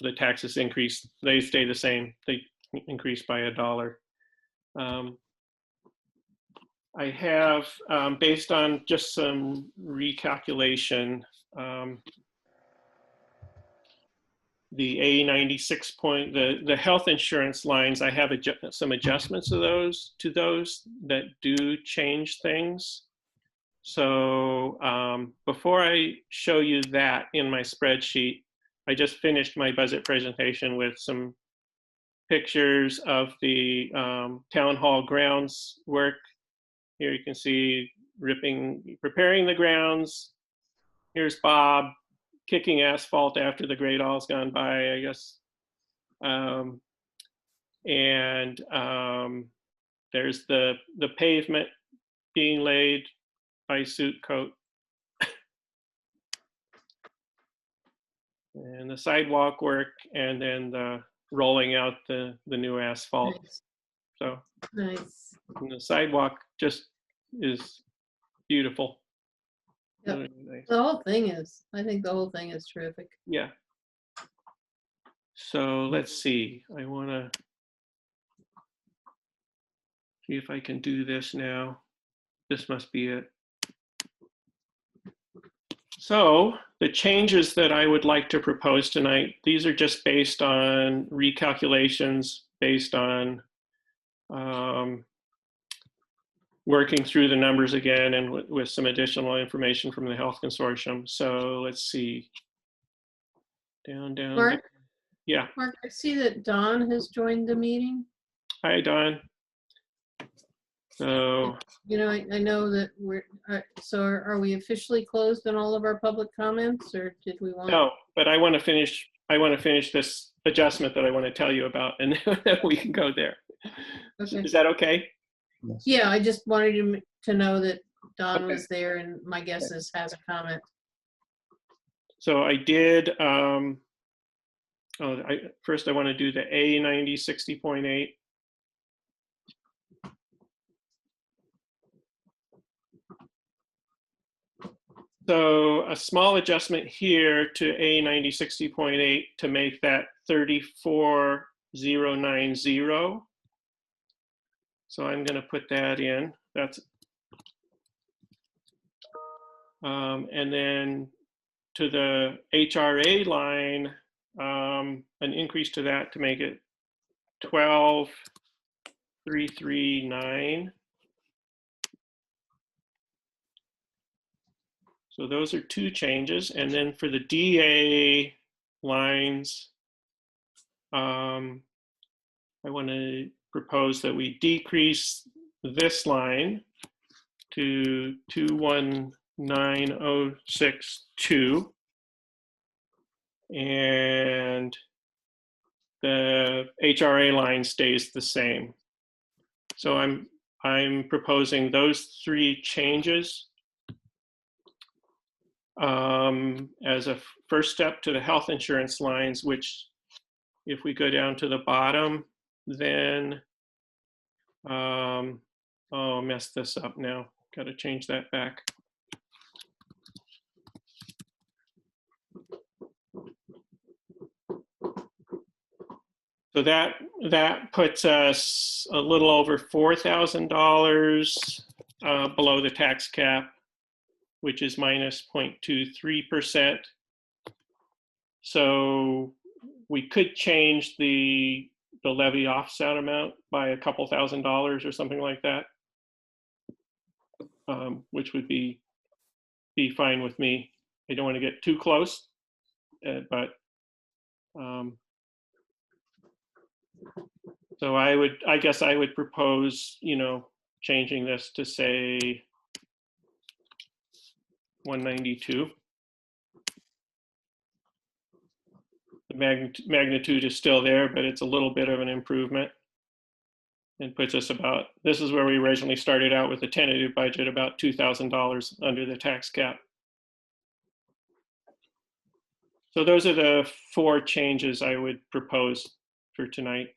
The taxes increase, they stay the same. They increase by $1. I have, based on just some recalculation, the A96 point, the health insurance lines, I have some adjustments to those that do change things. So before I show you that in my spreadsheet, I just finished my budget presentation with some pictures of the town hall grounds work. Here you can see preparing the grounds. Here's Bob kicking asphalt after the great all's gone by, I guess Um, and there's the pavement being laid by Suit Coat. And the sidewalk work, and then the rolling out the new asphalt. Nice. So Nice. and the sidewalk just is beautiful. Yep. Really nice. The whole thing is, I think the whole thing is terrific. Yeah. So let's see. I want to see if I can do this now. This must be it. So the changes that I would like to propose tonight, these are just based on recalculations, based on working through the numbers again and with some additional information from the Health Consortium. So let's see. Down. Mark, Yeah. Mark, I see that Don has joined the meeting. Hi, Don. So You know, I know that so are we officially closed on all of our public comments, or did we want? no, but I want to finish this adjustment that I want to tell you about, and then we can go there. Okay. Is that okay? Yes. Yeah, I just wanted you to know that Don Okay. was there, and my guess is has a comment. So I did, first I want to do the A90 60.8. So a small adjustment here to A90 60.8 to make that 34090. So I'm going to put that in. That's, and then to the HRA line, an increase to that to make it 12,339. So those are two changes. And then for the DA lines, I want to propose that we decrease this line to 219062. And the HRA line stays the same. So I'm proposing those three changes as a first step to the health insurance lines, which if we go down to the bottom, then, oh, messed this up now. Got to change that back. So that puts us a little over $4,000 below the tax cap, which is minus 0.23%. So we could change the levy offset amount by a couple $1,000s or something like that, which would be fine with me. I don't want to get too close, but so I guess I would propose, changing this to say 192. The magnitude is still there, but it's a little bit of an improvement, and puts us about, this is where we originally started out with the tentative budget, about $2,000 under the tax cap. So those are the four changes I would propose for tonight.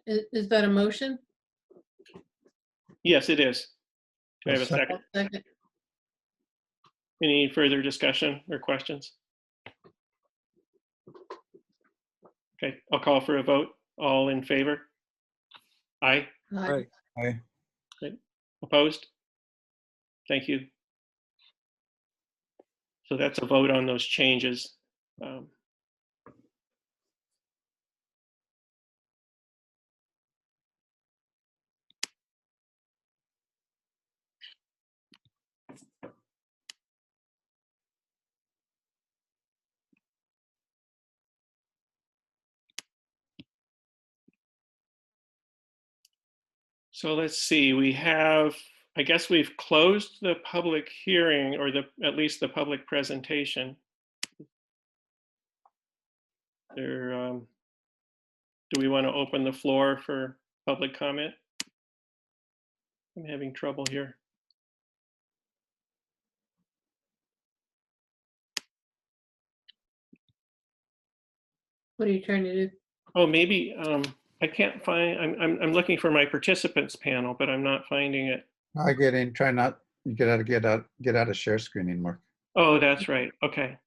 Is that a motion? Yes, it is. Do I have a second? Second. Any further discussion or questions? Okay, I'll call for a vote. All in favor? Aye. Right. Aye. Opposed? Thank you. So that's a vote on those changes. So let's see, we have I guess we've closed the public hearing, or at least the public presentation. Do we want to open the floor for public comment? I'm having trouble here. What are you trying to do? Oh, maybe I can't find. I'm looking for my participants panel, but I'm not finding it. I get in, try not, get out of share screening, Mark. Oh, that's right. Okay.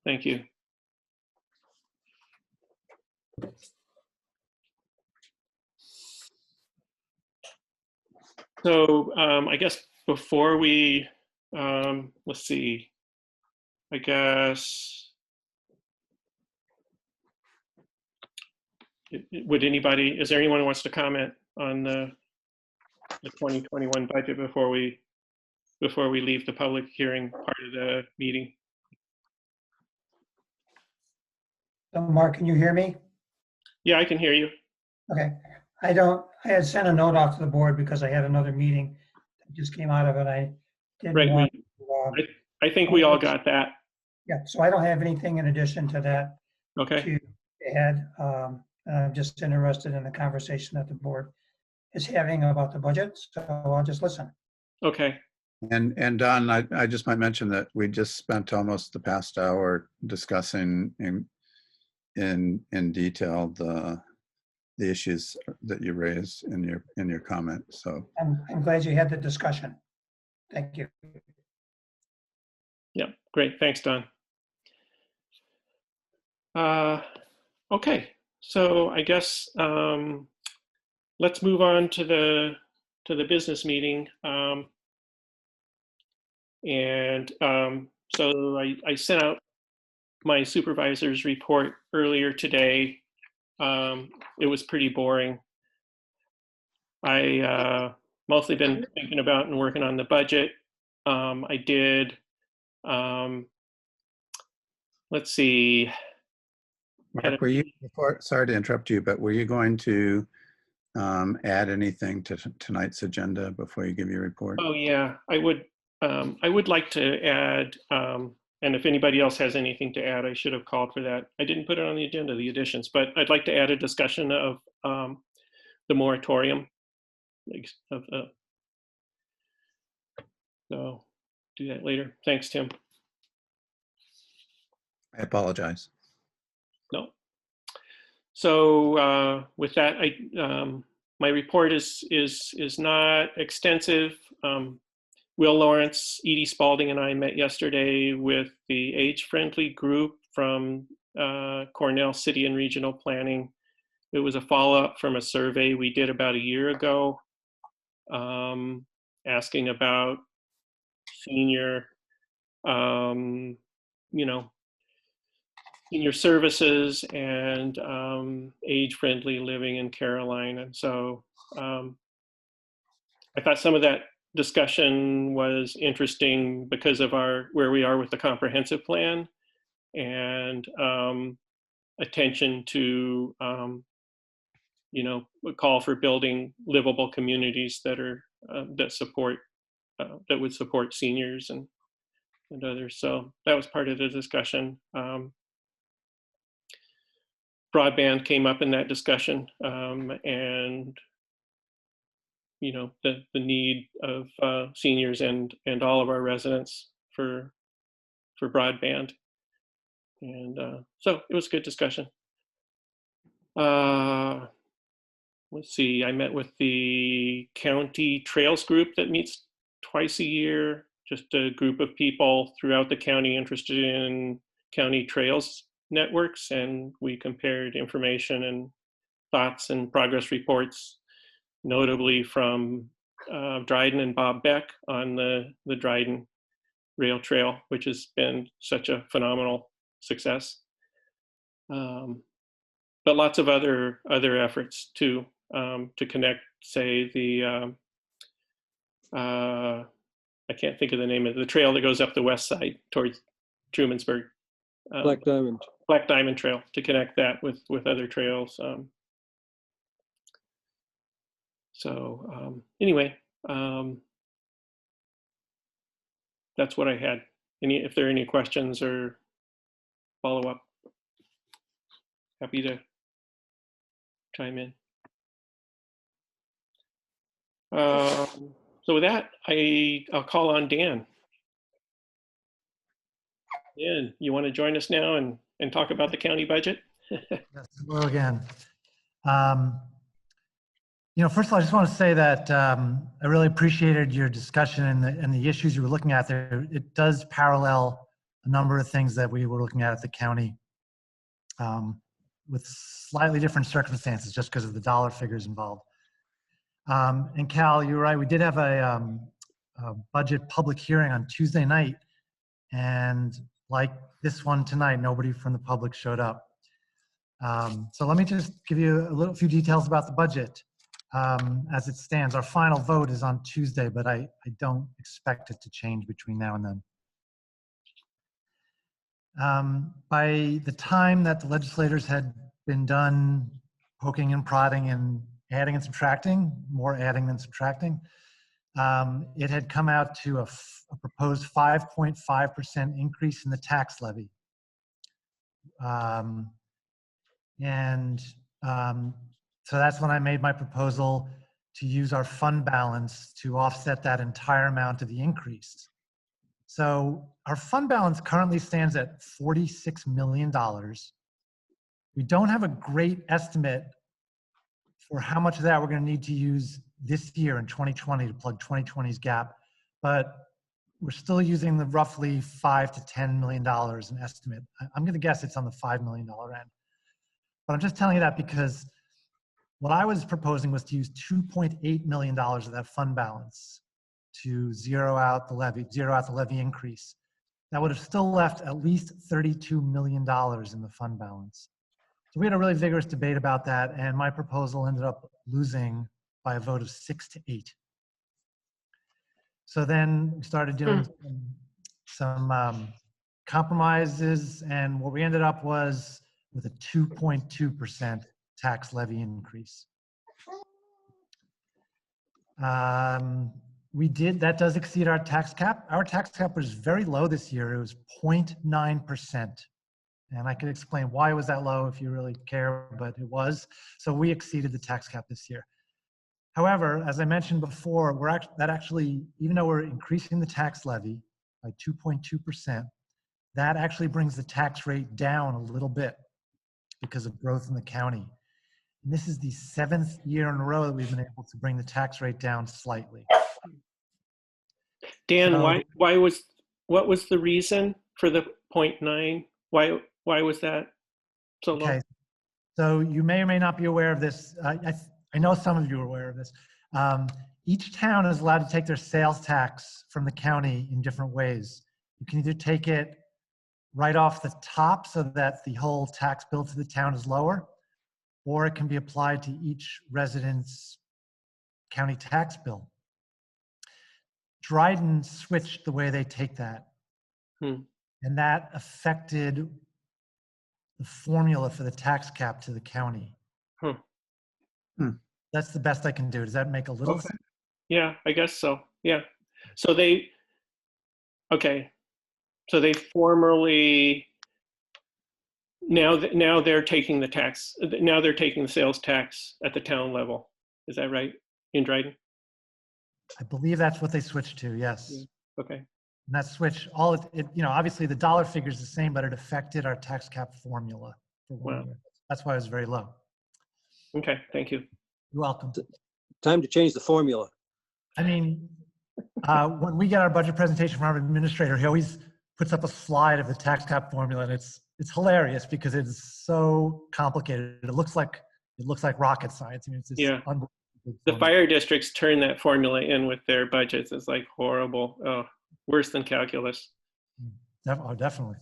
Thank you. So I guess before we, let's see, I guess, would anybody, is there anyone who wants to comment on the 2021 budget before we leave the public hearing part of the meeting? So Mark, can you hear me? Yeah, I can hear you. Okay. I had sent a note off to the board because I had another meeting that just came out of it. I didn't Right, want I think we all got that. yeah, so I don't have anything in addition to that Okay. to add. I'm just interested in the conversation that the board is having about the budget, so I'll just listen. Okay. And Don, I just might mention that we just spent almost the past hour discussing in detail the issues that you raised in your comment. So I'm glad you had the discussion. Thank you. Yeah, great. Thanks, Don. Okay, so I guess let's move on to the business meeting. So I sent out my supervisor's report earlier today. It was pretty boring. I mostly been thinking about and working on the budget. I did, let's see. Mark, sorry to interrupt you, but were you going to add anything to tonight's agenda before you give your report? Oh yeah, I would like to add, and if anybody else has anything to add, I should have called for that. I didn't put it on the agenda, the additions, but I'd like to add a discussion of the moratorium. So do that later. Thanks, Tim. I apologize. No. So with that, my report is not extensive. Will Lawrence, Edie Spalding, and I met yesterday with the age-friendly group from Cornell City and Regional Planning. It was a follow-up from a survey we did about a year ago, asking about senior, senior services and age-friendly living in Caroline. And so I thought some of that discussion was interesting because of where we are with the comprehensive plan and attention to a call for building livable communities that are that would support seniors and others. So that was part of the discussion. Broadband came up in that discussion, and the need of seniors and all of our residents for broadband, and so it was a good discussion. Let's see, I met with the county trails group that meets twice a year, just a group of people throughout the county interested in county trails networks, and we compared information and thoughts and progress reports, notably from Dryden and Bob Beck on the Dryden Rail Trail, which has been such a phenomenal success. But lots of other efforts too, to connect, say, the I can't think of the name of the trail that goes up the west side towards Trumansburg. Black Diamond. Black Diamond Trail, to connect that with other trails. So anyway, That's what I had. If there are any questions or follow up, happy to chime in. So with that, I'll call on Dan. Dan, you want to join us now and talk about the county budget? Yes, hello again. First of all, I just want to say that I really appreciated your discussion and the issues you were looking at there. It does parallel a number of things that we were looking at the county with slightly different circumstances just because of the dollar figures involved. And Cal, you're right. We did have a budget public hearing on Tuesday night. And like this one tonight, nobody from the public showed up. So let me just give you a few details about the budget as it stands. Our final vote is on Tuesday, but I don't expect it to change between now and then. By the time that the legislators had been done poking and prodding and adding and subtracting, more adding than subtracting, it had come out to a proposed 5.5% increase in the tax levy. So that's when I made my proposal to use our fund balance to offset that entire amount of the increase. So our fund balance currently stands at $46 million. We don't have a great estimate for how much of that we're going to need to use this year in 2020 to plug 2020's gap, but we're still using the roughly $5 to $10 million in estimate. I'm going to guess it's on the $5 million end. But I'm just telling you that because what I was proposing was to use $2.8 million of that fund balance to zero out the levy increase. That would have still left at least $32 million in the fund balance. So we had a really vigorous debate about that, and my proposal ended up losing by a vote of 6 to 8. So then we started doing some compromises, and what we ended up was with a 2.2% tax levy increase. That does exceed our tax cap. Our tax cap was very low this year. It was 0.9%. And I could explain why it was that low if you really care, but it was. So we exceeded the tax cap this year. However, as I mentioned before, even though we're increasing the tax levy by 2.2%, that actually brings the tax rate down a little bit because of growth in the county. And this is the 7th year in a row that we've been able to bring the tax rate down slightly. Dan, So, what was the reason for the 0.9? Why was that so low? Okay, so you may or may not be aware of this. I know some of you are aware of this. Each town is allowed to take their sales tax from the county in different ways. You can either take it right off the top so that the whole tax bill to the town is lower, or it can be applied to each resident's county tax bill. Dryden switched the way they take that. And that affected the formula for the tax cap to the county. That's the best I can do. Does that make a little sense? Yeah, I guess so. Yeah. So they formerly, now they're taking the tax, now they're taking the sales tax at the town level. Is that right, in Dryden? I believe that's what they switched to, yes. Yeah. Okay. And that switch, obviously the dollar figure is the same, but it affected our tax cap formula for 1 year. That's why it was very low. Okay, thank you. You're welcome. Time to change the formula. I mean, when we get our budget presentation from our administrator, he always puts up a slide of the tax cap formula, and it's hilarious because it's so complicated. It looks like rocket science. I mean, it's just unbelievable. The fire districts turn that formula in with their budgets. It's like horrible. Oh, worse than calculus. Oh, definitely.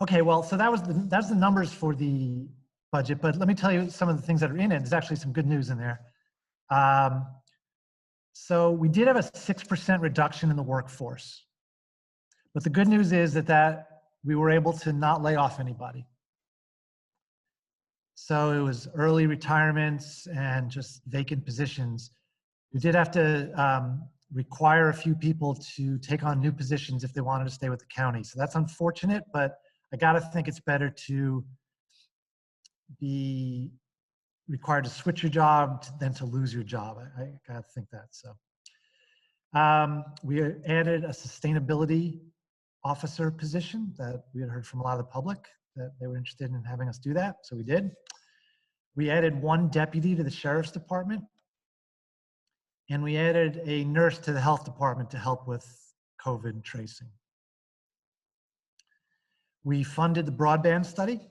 Okay, well, so that's the numbers for the budget, but let me tell you some of the things that are in it. There's actually some good news in there. So we did have a 6% reduction in the workforce, but the good news is that we were able to not lay off anybody. So it was early retirements and just vacant positions. We did have to require a few people to take on new positions if they wanted to stay with the county. So that's unfortunate, but I got to think it's better to be required to switch your job than to lose your job. I got to think that. So we added a sustainability officer position that we had heard from a lot of the public that they were interested in having us do that. So we did. We added 1 deputy to the sheriff's department. And we added a nurse to the health department to help with COVID tracing. We funded the broadband study.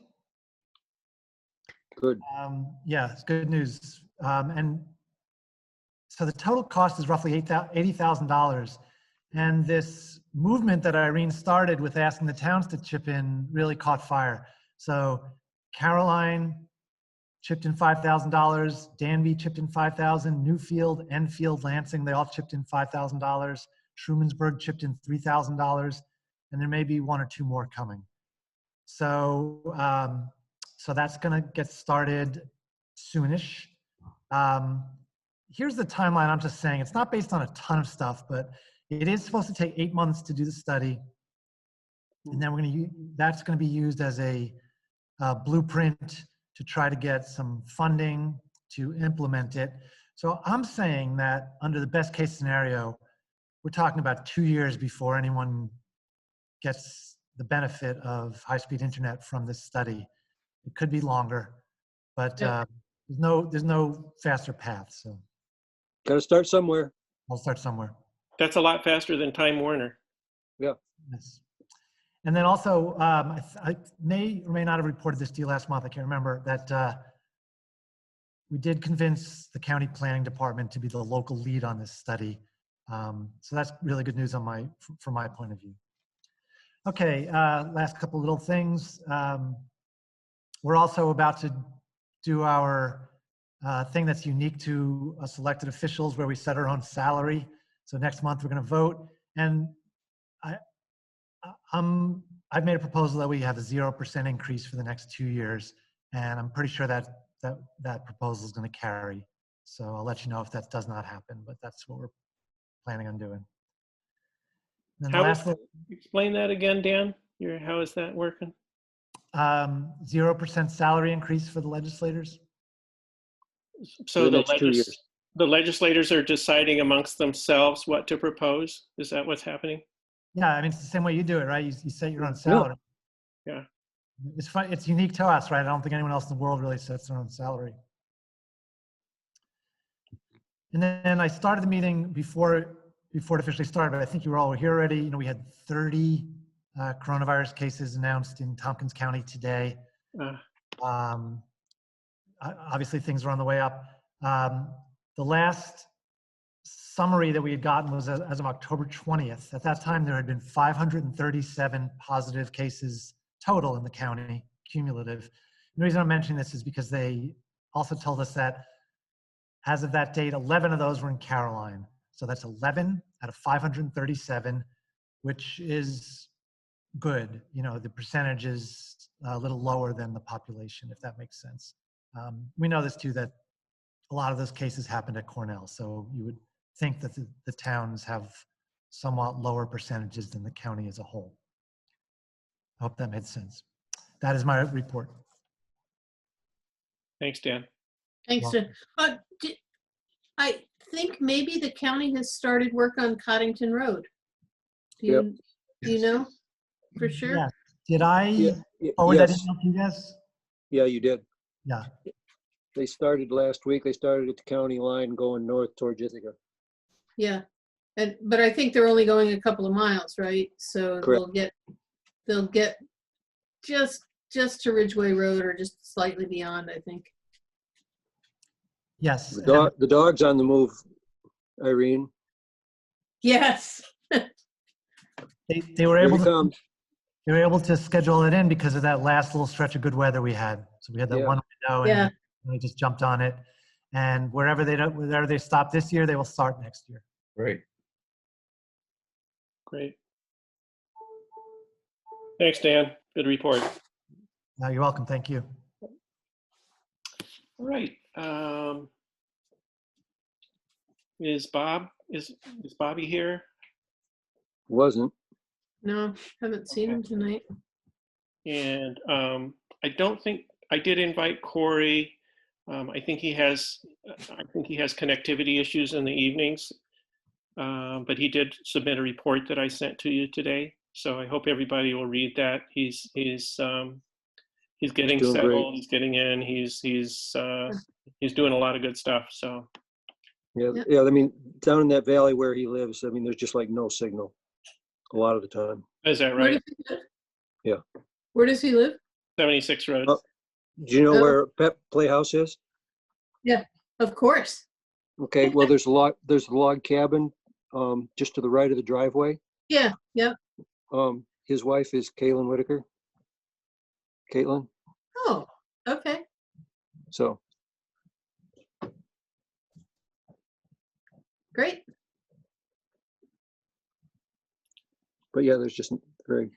Good. Yeah, it's good news. And so the total cost is roughly $80,000. And this movement that Irene started with asking the towns to chip in really caught fire. So Caroline chipped in $5,000. Danby chipped in $5,000. Newfield, Enfield, Lansing, they all chipped in $5,000. Trumansburg chipped in $3,000. And there may be 1 or 2 more coming. So, so that's going to get started soonish. Here's the timeline. I'm just saying it's not based on a ton of stuff, but it is supposed to take 8 months to do the study. And then that's going to be used as a blueprint to try to get some funding to implement it. So I'm saying that under the best case scenario, we're talking about 2 years before anyone gets the benefit of high-speed internet from this study. It could be longer, but there's no faster path. So Got to start somewhere. I'll start somewhere. That's a lot faster than Time Warner. Yeah. Yes. And then also, I may or may not have reported this to you last month. I can't remember that we did convince the county planning department to be the local lead on this study. So that's really good news on from my point of view. Okay, last couple little things. We're also about to do our thing that's unique to us elected officials where we set our own salary. So next month we're going to vote. And I've made a proposal that we have a 0% increase for the next 2 years. And I'm pretty sure that proposal is going to carry. So I'll let you know if that does not happen, but that's what we're planning on doing. And then explain that again, Dan. How is that working? 0% salary increase for the legislators. So the legislators are deciding amongst themselves what to propose? Is that what's happening? Yeah, I mean, it's the same way you do it, right? You set your own salary. Yeah. It's fun. It's unique to us, right? I don't think anyone else in the world really sets their own salary. And then I started the meeting before it officially started, but I think you were all here already. You know, we had 30 coronavirus cases announced in Tompkins County today. Obviously, things are on the way up. The last summary that we had gotten was as of October 20th. At that time, there had been 537 positive cases total in the county, cumulative. The reason I'm mentioning this is because they also told us that as of that date, 11 of those were in Caroline. So that's 11 out of 537, which is good. You know, the percentage is a little lower than the population, if that makes sense. We know this too, that a lot of those cases happened at Cornell. So you would think that the towns have somewhat lower percentages than the county as a whole. I hope that made sense. That is my report. Thanks, Dan. Thanks, Dan. I think maybe the county has started work on Coddington Road. Do you know for sure? Yeah. Did I forward that email to you guys? Yeah, you did. Yeah. They started last week. They started at the county line going north towards Ithaca. Yeah. But I think they're only going a couple of miles, right? So Correct. they'll get just to Ridgeway Road or just slightly beyond, I think. Yes. The dog's on the move, Irene. Yes. They were able to schedule it in because of that last little stretch of good weather we had. So we had that one window and they just jumped on it. And wherever they stop this year, they will start next year. Great. Great. Thanks, Dan. Good report. No, you're welcome. Thank you. All right. is Bobby here? Wasn't. No, haven't seen him tonight. And I don't think I did invite Corey. I think he has connectivity issues in the evenings, but he did submit a report that I sent to you today. So I hope everybody will read that. He's getting Doing great. settled. He's getting in. He's doing a lot of good stuff. So Yeah, Yep. yeah. I mean, down in that valley where he lives, I mean, there's just like no signal a lot of the time. is that Where right? does he live? Yeah. Where does he live? 76 Road. Oh. Do you know Oh. where Pep Playhouse is? Of course. Okay, well, there's a log cabin just to the right of the driveway. Yeah, yeah. His wife is Caitlin Whitaker. Caitlin. Oh, okay. So Great. but yeah, there's just very,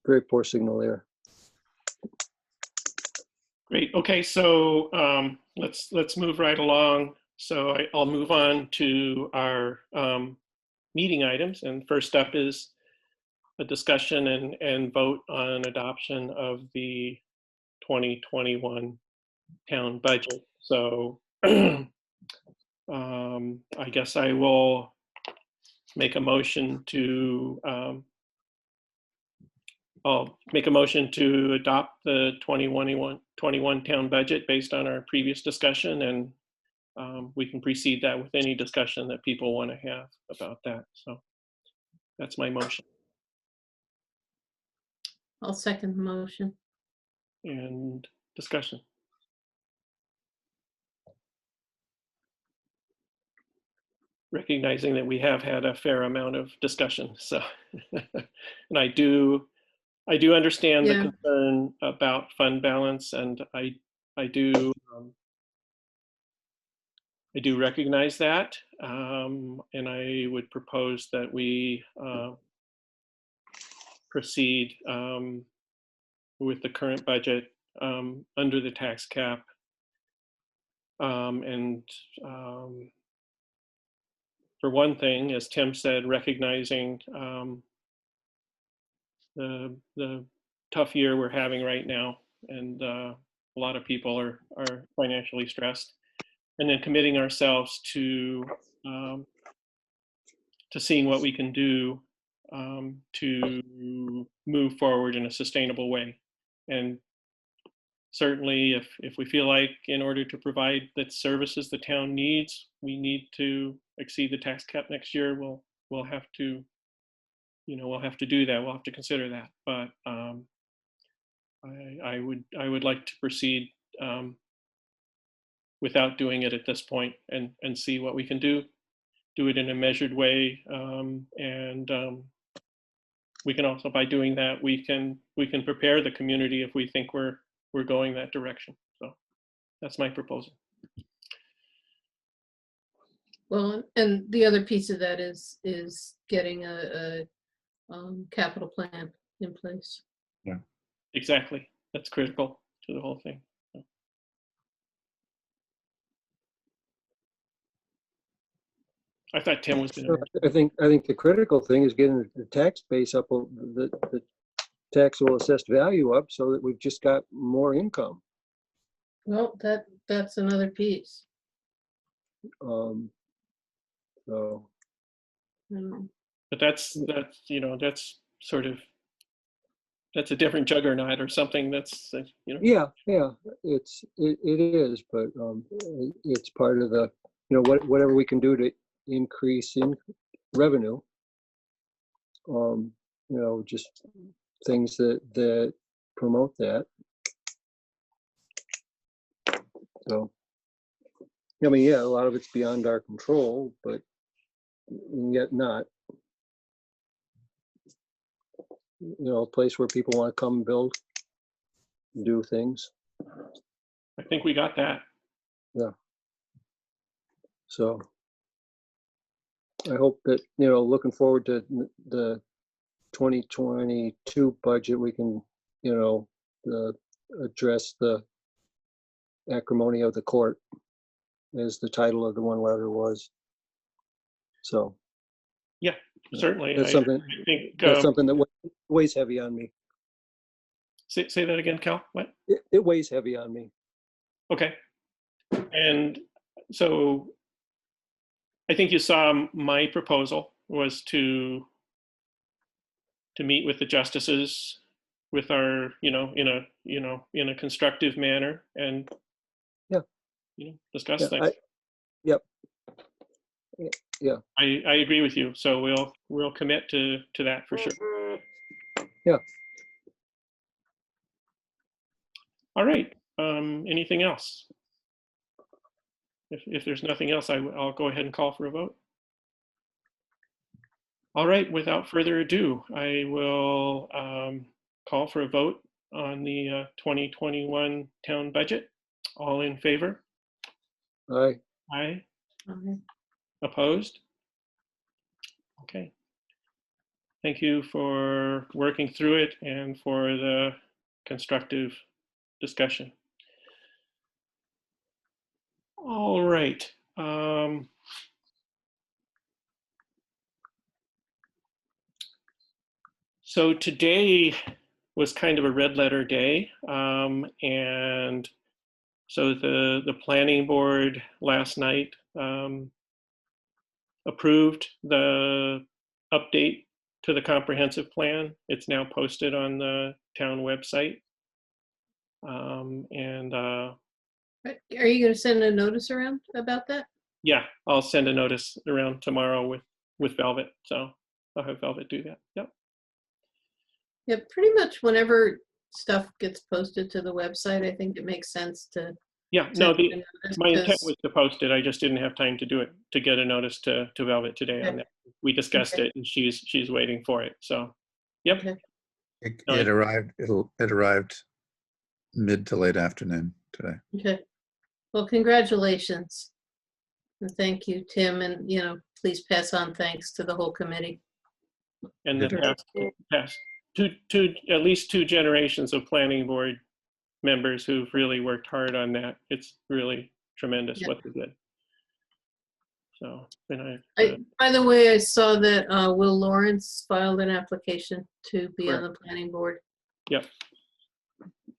very poor signal there. Great. Okay, so let's move right along. So I'll move on to our meeting items, and first up is a discussion and vote on adoption of the 2021 town budget. So I guess I will make a motion to I'll make a motion to adopt the 2021 town budget based on our previous discussion, and we can precede that with any discussion that people want to have about that. So that's my motion. I'll second the motion. And discussion. Recognizing that we have had a fair amount of discussion, so and I do understand Yeah. the concern about fund balance, and I do recognize that, and I would propose that we proceed with the current budget under the tax cap, and for one thing, as Tim said, recognizing the tough year we're having right now, and a lot of people are financially stressed, and then committing ourselves to seeing what we can do to move forward in a sustainable way. And certainly if we feel like in order to provide the services the town needs, we need to exceed the tax cap next year, we'll have to, we'll have to do that. We'll have to consider that. But I would like to proceed without doing it at this point, and see what we can do it in a measured way. And we can also, by doing that, we can prepare the community if we think we're going that direction. So that's my proposal. Well, and the other piece of that is getting a capital plan in place. Exactly. That's critical to the whole thing. I thought Tim was going to. I think the critical thing is getting the tax base up, the taxable assessed value up, so that we've just got more income. Well, that's another piece. So But that's sort of, that's a different juggernaut or something. That's yeah, it is, but it's part of the whatever we can do to increase in revenue. Just things that promote that. So, I mean, yeah, a lot of it's beyond our control, but yet not. A place where people want to come build, do things. I think we got that. Yeah. So I hope that, looking forward to the 2022 budget, we can, address the acrimony of the court. as the title of the one letter was. So Certainly. that's I something, think, that's something that weighs heavy on me. say that again, Cal, what? It weighs heavy on me. Okay. And so I think you saw my proposal was to meet with the justices with our, in a constructive manner and, Yeah. Discuss Yeah, things. Yep. Yeah. I agree with you. So we'll commit to that for sure. Yeah. All right. Anything else? If there's nothing else, I'll go ahead and call for a vote. All right. Without further ado, I will call for a vote on the 2021 town budget. All in favor? Aye. Aye. Okay. Opposed? Okay. Thank you for working through it and for the constructive discussion. All right. So today was kind of a red letter day. And so the planning board last night approved the update to the comprehensive plan. It's now posted on the town website. Are you going to send a notice around about that? Yeah, I'll send a notice around tomorrow with Velvet. So I'll have Velvet do that. Yep. Yeah, pretty much whenever stuff gets posted to the website, I think it makes sense to. Yeah, no, send a notice my intent because- was to post it. I just didn't have time to do it, to get a notice to Velvet today on that. We discussed Okay. it and she's waiting for it. So, yep. Okay. It arrived mid to late afternoon today. Okay. Well, congratulations. And thank you, Tim, and, please pass on thanks to the whole committee. And the Good. past at least two generations of planning board members who've really worked hard on that. It's really tremendous what they did. So, By the way, I saw that Will Lawrence filed an application to be on the planning board. Yep,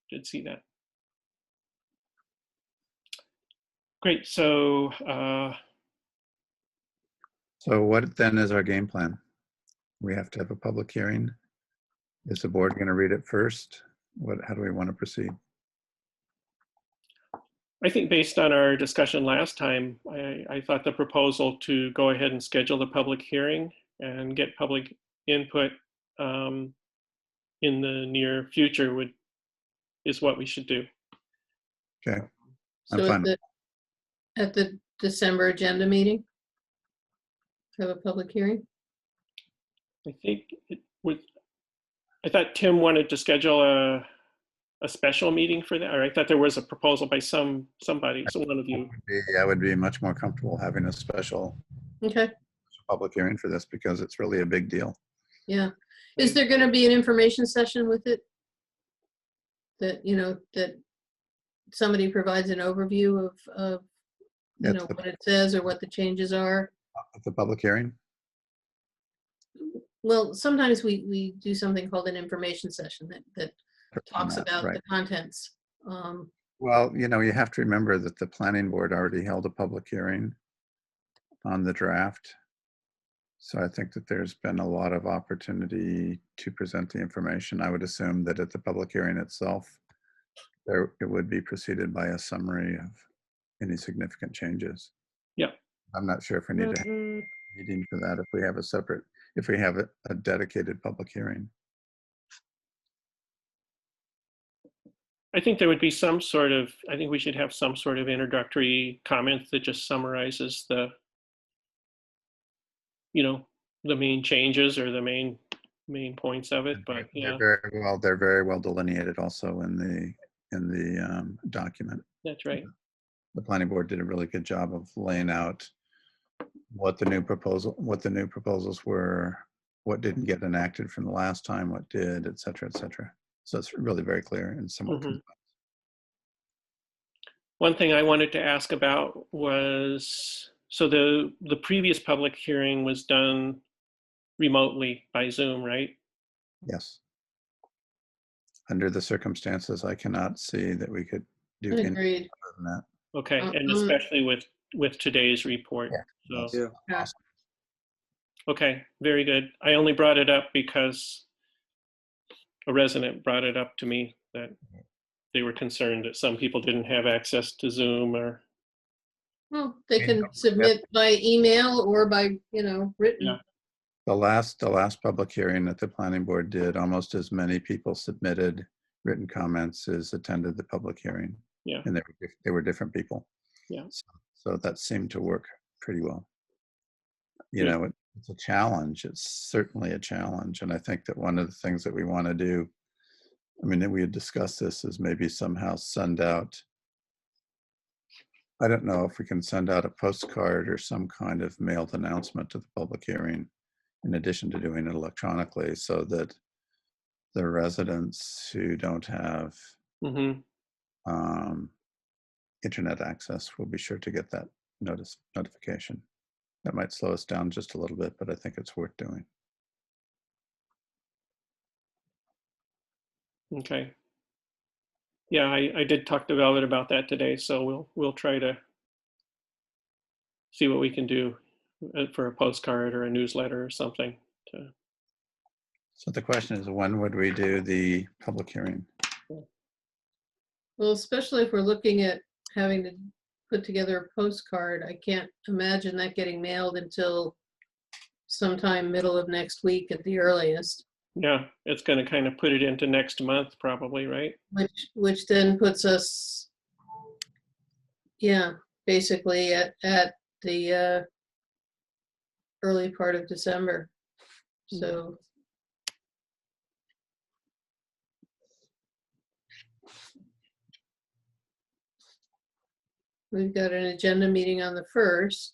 did see that. Great. So, So what then is our game plan? We have to have a public hearing. Is the board going to read it first? How do we want to proceed? I think based on our discussion last time, I thought the proposal to go ahead and schedule the public hearing and get public input in the near future is what we should do. Okay. I'm So fine. at the December agenda meeting, have a public hearing? I think I thought Tim wanted to schedule a special meeting for that, or I thought there was a proposal by somebody, so one of you. I would be much more comfortable having a special Okay, public hearing for this because it's really a big deal. yeah. Is there going to be an information session with it? That, that somebody provides an overview of what it says or what the changes are? At the public hearing? Well, sometimes we do something called an information session that talks about Right. the contents. Well, you have to remember that the planning board already held a public hearing on the draft. So I think that there's been a lot of opportunity to present the information. I would assume that at the public hearing itself, it would be preceded by a summary of any significant changes. Yeah. I'm not sure if we need to have a meeting for that, if we have a dedicated public hearing. I think there would be I think we should have some sort of introductory comment that just summarizes the main changes or the main points of it. But yeah, They're very well delineated also in the document. that's right. The planning board did a really good job of laying out what the new proposals were, what didn't get enacted from the last time, what did, et cetera, et cetera. So it's really very clear and somewhat complex. One thing I wanted to ask about was, so the previous public hearing was done remotely by Zoom, right? Yes. Under the circumstances, I cannot see that we could do anything Agreed. other than that. Okay, and Um, especially with today's report. Yeah. So, Yeah. Yeah. Awesome. okay, very good. I only brought it up because a resident brought it up to me that they were concerned that some people didn't have access to Zoom or, Well, they can submit by email or by, written. Yeah. The last public hearing that the planning board did, almost as many people submitted written comments as attended the public hearing. Yeah. And they were different people. Yeah. So that seemed to work pretty well. You Good. know, it's a challenge. It's certainly a challenge. And I think that one of the things that we want to do, I mean, we had discussed this, is maybe somehow send out, I don't know if we can send out a postcard or some kind of mailed announcement to the public hearing, in addition to doing it electronically, so that the residents who don't have Mhm. internet access will be sure to get that notification. That might slow us down just a little bit, but I think it's worth doing. Okay. Yeah, I did talk to Velvet about that today, so we'll try to see what we can do for a postcard or a newsletter or something. So the question is, when would we do the public hearing? Well, especially if we're looking at having to put together a postcard, I can't imagine that getting mailed until sometime middle of next week at the earliest, Yeah, it's going to kind of put it into next month probably, right? which then puts us, yeah, basically at the early part of December. So we've got an agenda meeting on the 1st.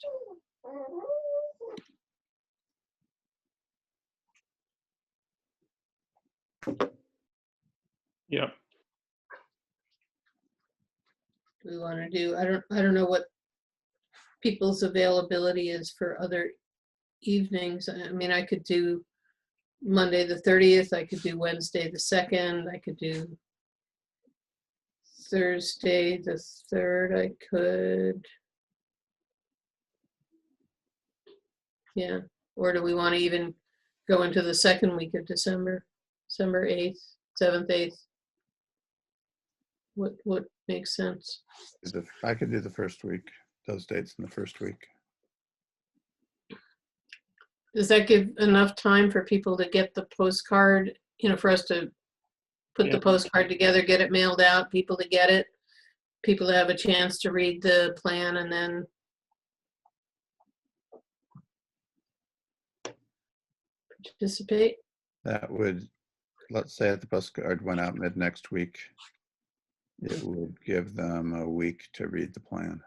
Yeah. We want to do, I don't know what people's availability is for other evenings. I mean, I could do Monday the 30th, I could do Wednesday the 2nd, I could do Thursday the 3rd, I could. Yeah, or do we want to even go into the second week of December, December 8th, 7th, 8th? What makes sense? I could do the first week, those dates in the first week. Does that give enough time for people to get the postcard, for us to put Yeah. the postcard together, get it mailed out, people to get it, people to have a chance to read the plan and then participate? That would, let's say if the postcard went out mid next week, it would give them a week to read the plan.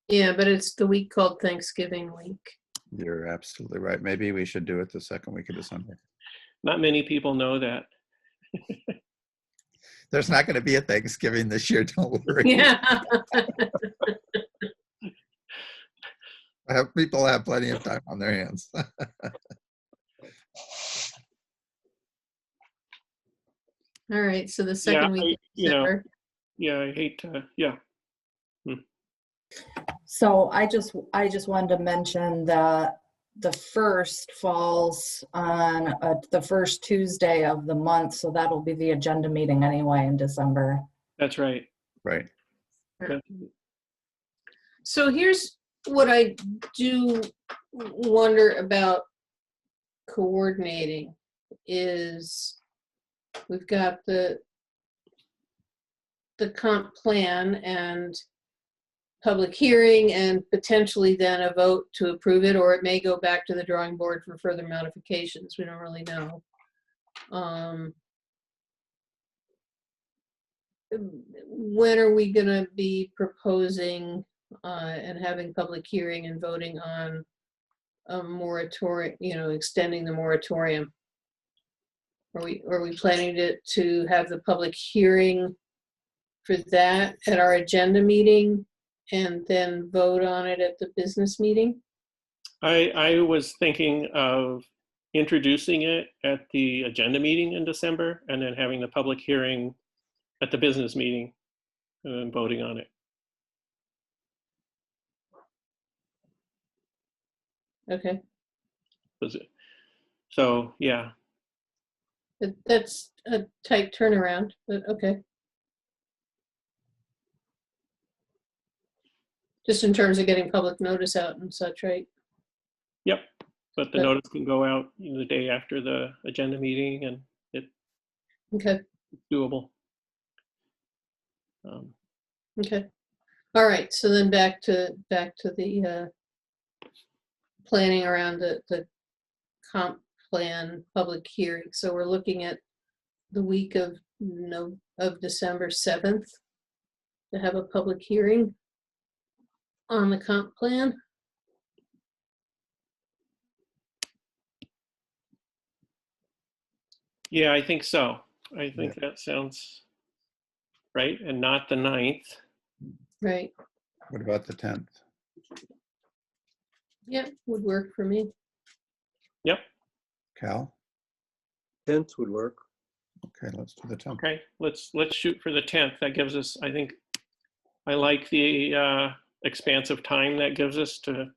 Yeah, but it's the week called Thanksgiving week. You're absolutely right. Maybe we should do it the second week of December. Not many people know that. There's not going to be a Thanksgiving this year, don't worry. Yeah. People have plenty of time on their hands. All right, so the second week of December. Yeah, I hate to, yeah. So I just wanted to mention that the 1st falls on the first Tuesday of the month, so that'll be the agenda meeting anyway in December. That's right. Right. So here's what I do wonder about coordinating is we've got the comp plan and public hearing and potentially then a vote to approve it, or it may go back to the drawing board for further modifications. We don't really know. When are we gonna be proposing and having public hearing and voting on a moratorium, extending the moratorium? Are we planning to have the public hearing for that at our agenda meeting and then vote on it at the business meeting? I was thinking of introducing it at the agenda meeting in December and then having the public hearing at the business meeting and then voting on it. Okay, So, yeah, that's a tight turnaround, but okay. Just in terms of getting public notice out and such, right? yep. But the But- notice can go out the day after the agenda meeting and it's Okay, doable. okay. All right, so then back to the planning around the comp plan public hearing. So we're looking at the week of December 7th to have a public hearing on the comp plan. Yeah, I think so. I think that sounds right, and not the 9th. Right, What about the 10th? yeah, would work for me. Yep. Cal? 10th would work. Okay, let's do the 10th. Okay, let's shoot for the 10th. That gives us, I think, I like the expansive time that gives us to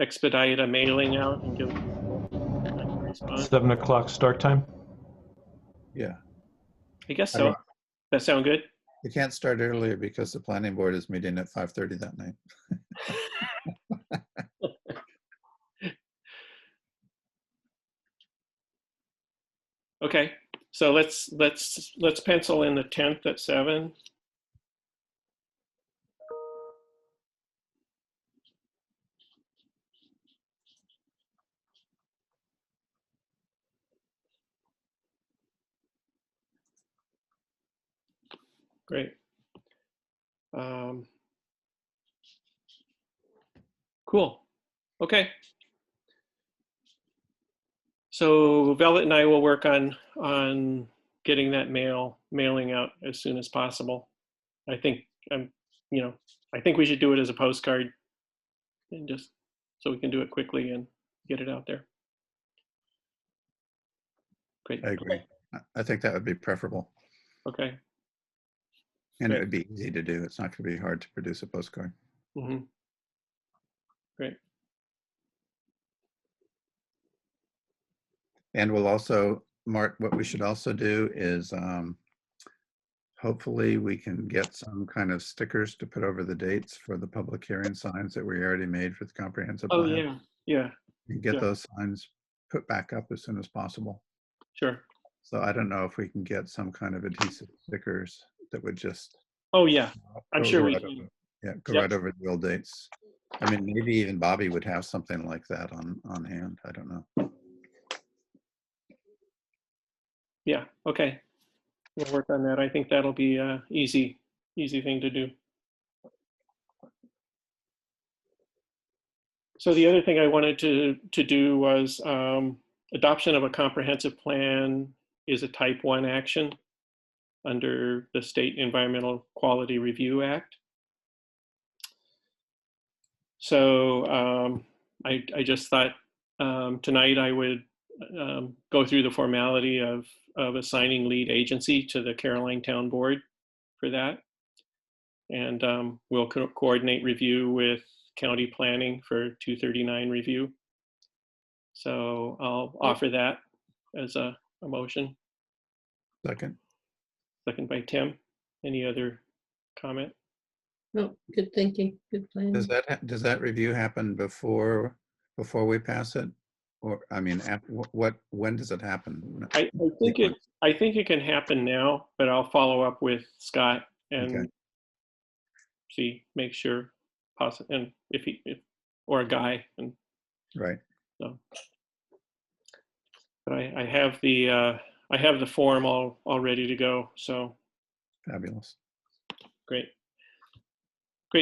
expedite a mailing out and give time to respond. 7 o'clock start time? Yeah. I guess I so. don't- That sound good? We can't start earlier because the planning board is meeting at 5:30 that night. Okay, so let's pencil in the 10th at 7. Great. Cool. Okay. So Velvet and I will work on getting that mailing out as soon as possible. I think I think we should do it as a postcard and just so we can do it quickly and get it out there. Great. I agree. I think that would be preferable. Okay. And it Great. would be easy to do. It's not going to be hard to produce a postcard. Mm-hmm. Great. And we'll also, Mark, what we should also do is hopefully we can get some kind of stickers to put over the dates for the public hearing signs that we already made for the comprehensive Oh, plan. yeah. And get yeah. those signs put back up as soon as possible. Sure. So I don't know if we can get some kind of adhesive stickers that would just. Oh, yeah. I'm go sure we right can. over- Yeah, go Yep. right over the old dates. I mean, maybe even Bobby would have something like that on hand. I don't know. Yeah. Okay. We'll work on that. I think that'll be a easy thing to do. So the other thing I wanted to do was adoption of a comprehensive plan is a type 1 action under the State Environmental Quality Review Act. So I just thought tonight I would go through the formality of assigning lead agency to the Caroline Town Board for that. And we'll coordinate review with county planning for 239 review. So I'll offer that as a motion. Second. Second by Tim. Any other comment? No, good thinking, good plan. Does that review happen before we pass it? Or, I mean, when does it happen? I think it can happen now, but I'll follow up with Scott and Okay. see, make sure, and if or a guy, and Right. so. But I have the form all ready to go. So Fabulous. great.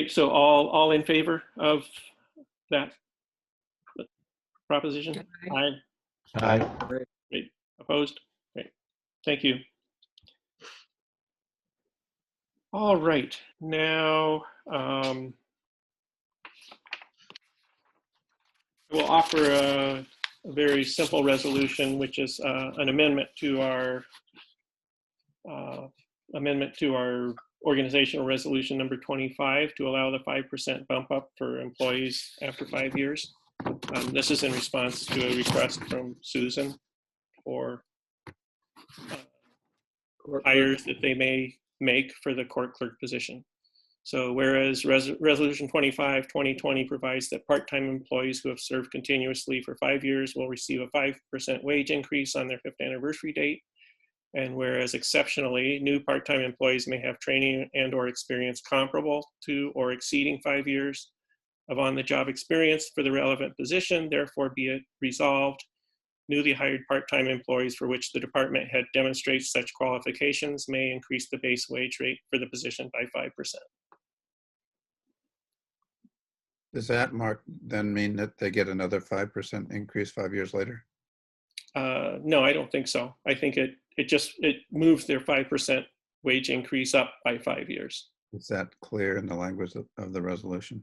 So all in favor of that proposition? Aye. Aye. Great. Opposed? Great. Thank you. All right, now we'll offer a very simple resolution, which is an amendment to our organizational resolution number 25 to allow the 5% bump up for employees after 5 years. This is in response to a request from Susan for hires that they may make for the court clerk position. So whereas Resolution 25, 2020 provides that part-time employees who have served continuously for 5 years will receive a 5% wage increase on their 5th anniversary date. And whereas exceptionally, new part-time employees may have training and or experience comparable to or exceeding 5 years of on-the-job experience for the relevant position, therefore be it resolved, newly hired part-time employees for which the department head demonstrates such qualifications may increase the base wage rate for the position by 5%. Does that, Mark, then mean that they get another 5% increase 5 years later? No, I don't think so. I think it moves their 5% wage increase up by 5 years. Is that clear in the language of the resolution?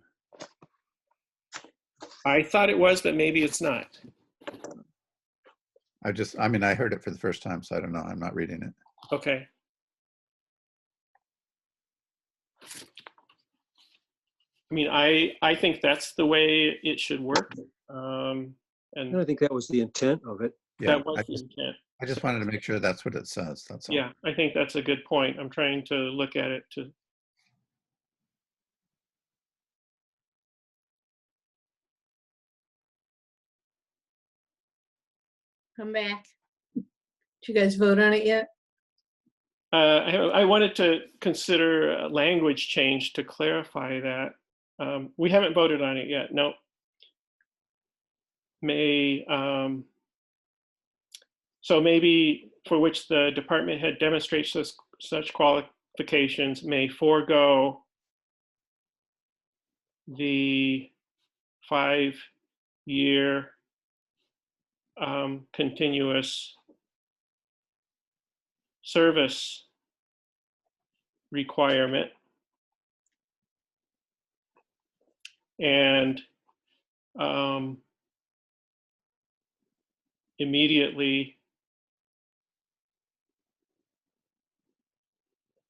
I thought it was, but maybe it's not. I mean, I heard it for the first time, so I don't know. I'm not reading it. Okay. I mean, I think that's the way it should work. And I think that was the intent of it. Yeah, that was the intent. I just wanted to make sure that's what it says. That's all. Yeah, I think that's a good point. I'm trying to look at it to. Come back. Did you guys vote on it yet? I wanted to consider a language change to clarify that. We haven't voted on it yet. No. So maybe for which the department head demonstrates such qualifications may forego the 5-year continuous service requirement and immediately.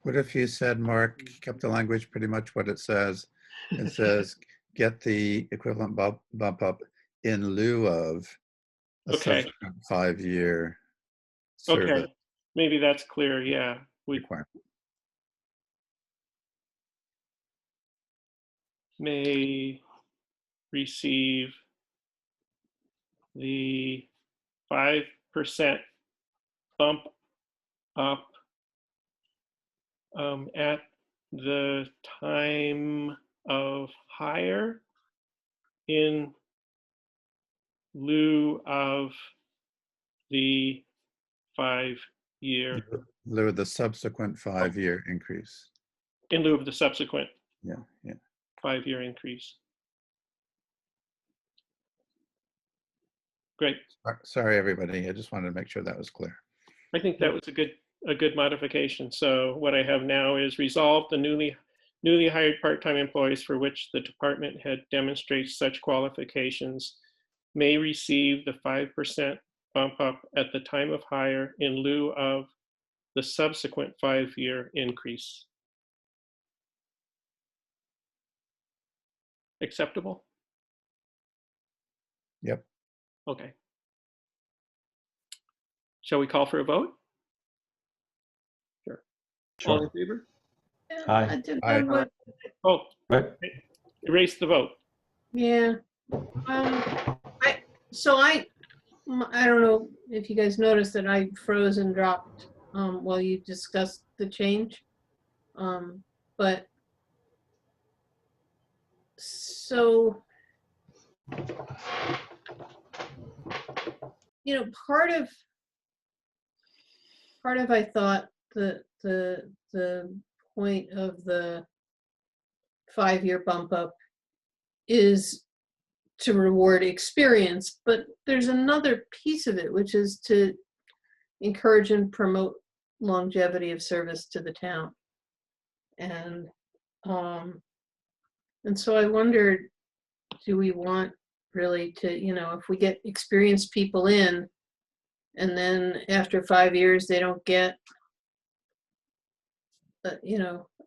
What if you said, Mark, kept the language pretty much what it says? It says, get the equivalent bump up in lieu of a Okay. subsequent 5-year service Okay, maybe that's clear. Yeah, we requirement. may receive the 5% bump up at the time of hire in lieu of the 5-year. In lieu of the subsequent 5-year increase. In lieu of the subsequent Yeah. 5-year increase. Great. Sorry, everybody. I just wanted to make sure that was clear. I think that was a good modification. So what I have now is resolve the newly hired part-time employees for which the department head demonstrates such qualifications may receive the 5% bump up at the time of hire in lieu of the subsequent 5-year increase. Acceptable? Yep. Okay. Shall we call for a vote? Sure. All in favor? Aye. Aye. Oh, Right. erase the vote. Yeah. I don't know if you guys noticed that I froze and dropped while you discussed the change. But so, part of I thought the point of the 5-year bump up is to reward experience, but there's another piece of it, which is to encourage and promote longevity of service to the town. And, and so I wondered, do we want really to, if we get experienced people in and then after 5 years, they don't get,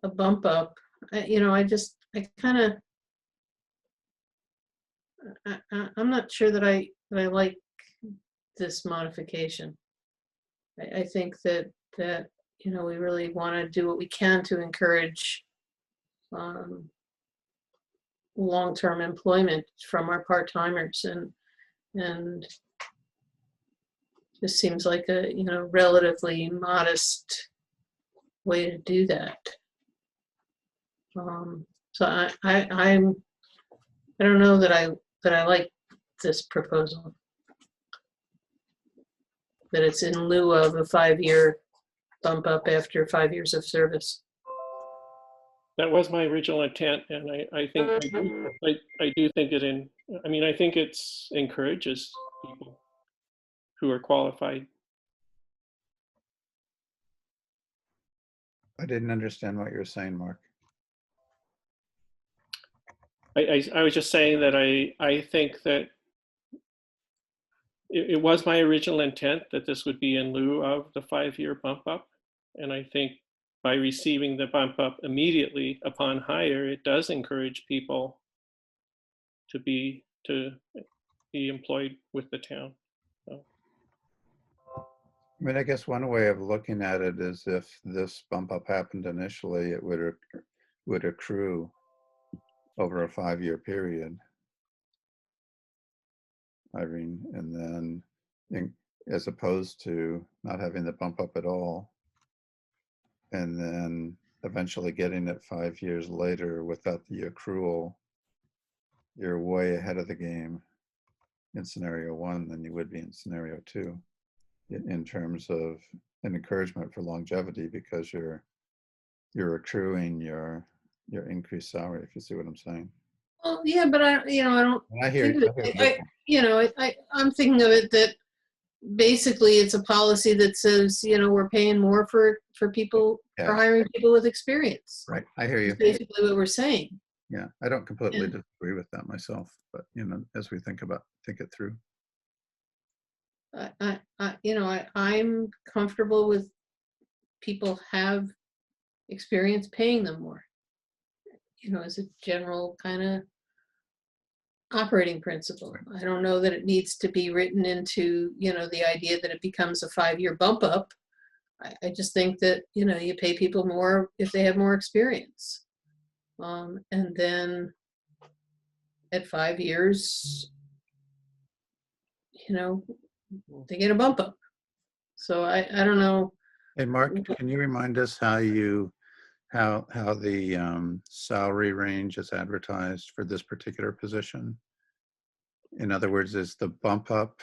a bump up, I'm not sure that I like this modification. I think that we really want to do what we can to encourage long-term employment from our part-timers, and this seems like a relatively modest way to do that. So I don't know that I like this proposal, that it's in lieu of a 5-year bump up after 5 years of service. That was my original intent, and I think I do think I think it's encourages people who are qualified. I didn't understand what you were saying, Mark. I was just saying that I think that it was my original intent that this would be in lieu of the 5-year bump up. And I think by receiving the bump up immediately upon hire, it does encourage people to be employed with the town. So. I mean, I guess one way of looking at it is if this bump up happened initially, it would accrue over a 5-year period, Irene, and then as opposed to not having the bump up at all, and then eventually getting it 5 years later without the accrual, you're way ahead of the game in scenario 1 than you would be in scenario 2 in terms of an encouragement for longevity, because you're accruing your increased salary, if you see what I'm saying. Well, yeah, but I don't. I hear you. I'm thinking of it that basically it's a policy that says, we're paying more for people, for hiring people with experience. Right, I hear you. That's basically what we're saying. Yeah, I don't completely disagree with that myself, but as we think it through. I'm comfortable with people have experience paying them more, as a general kind of operating principle. I don't know that it needs to be written into, the idea that it becomes a 5-year bump up. I just think that, you pay people more if they have more experience. And then at 5 years, they get a bump up. So I don't know. Hey, Mark, can you remind us how the salary range is advertised for this particular position? In other words, is the bump up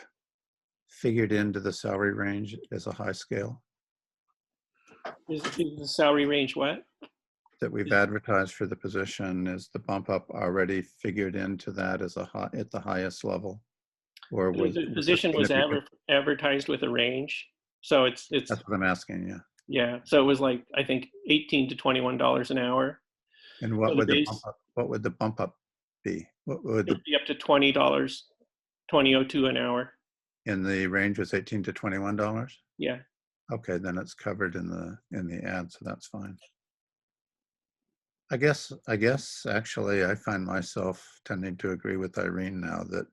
figured into the salary range as a high scale? Is the salary range what? That we've advertised for the position, is the bump up already figured into that as at the highest level? Or was the position was advertised with a range, so it's that's what I'm asking. Yeah, so it was like, I think $18 to $21 an hour. And what would the bump up be? What would it be? Up to $20, $20.02 an hour. And the range was $18 to $21. Yeah. Okay, then it's covered in the ad, so that's fine. I guess actually I find myself tending to agree with Irene now that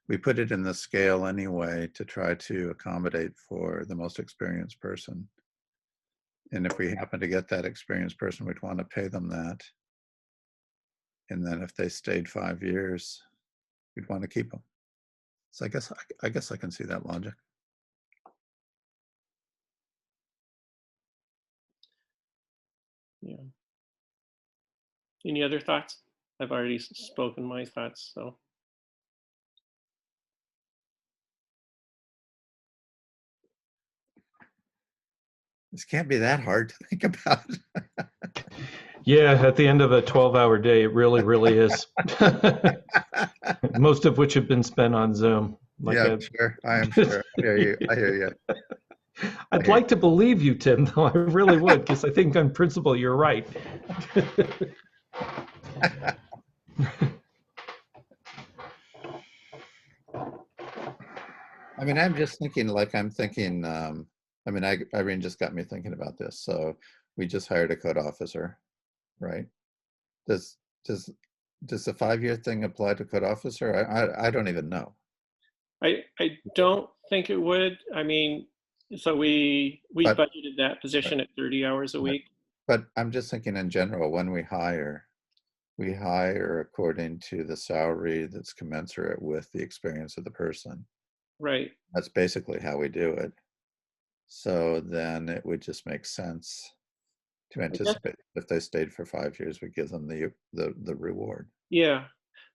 we put it in the scale anyway to try to accommodate for the most experienced person. And if we happen to get that experienced person, we'd want to pay them that. And then if they stayed 5 years, we'd want to keep them. So I guess I can see that logic. Yeah. Any other thoughts? I've already spoken my thoughts, so. This can't be that hard to think about. Yeah, at the end of a 12-hour day, it really, really is. Most of which have been spent on Zoom. Sure. I am sure. I hear you. I'd like to believe you, Tim, though. I really would, because I think on principle you're right. I mean, I'm just thinking, like, I'm thinking, I mean, Irene just got me thinking about this. So we just hired a code officer, right? Does the 5-year thing apply to code officer? I don't even know. I don't think it would. I mean, so we But- budgeted that position at 30 hours a Right. week. But I'm just thinking in general, when we hire according to the salary that's commensurate with the experience of the person. Right. That's basically how we do it. So then it would just make sense to anticipate if they stayed for 5 years, we give them the reward. Yeah.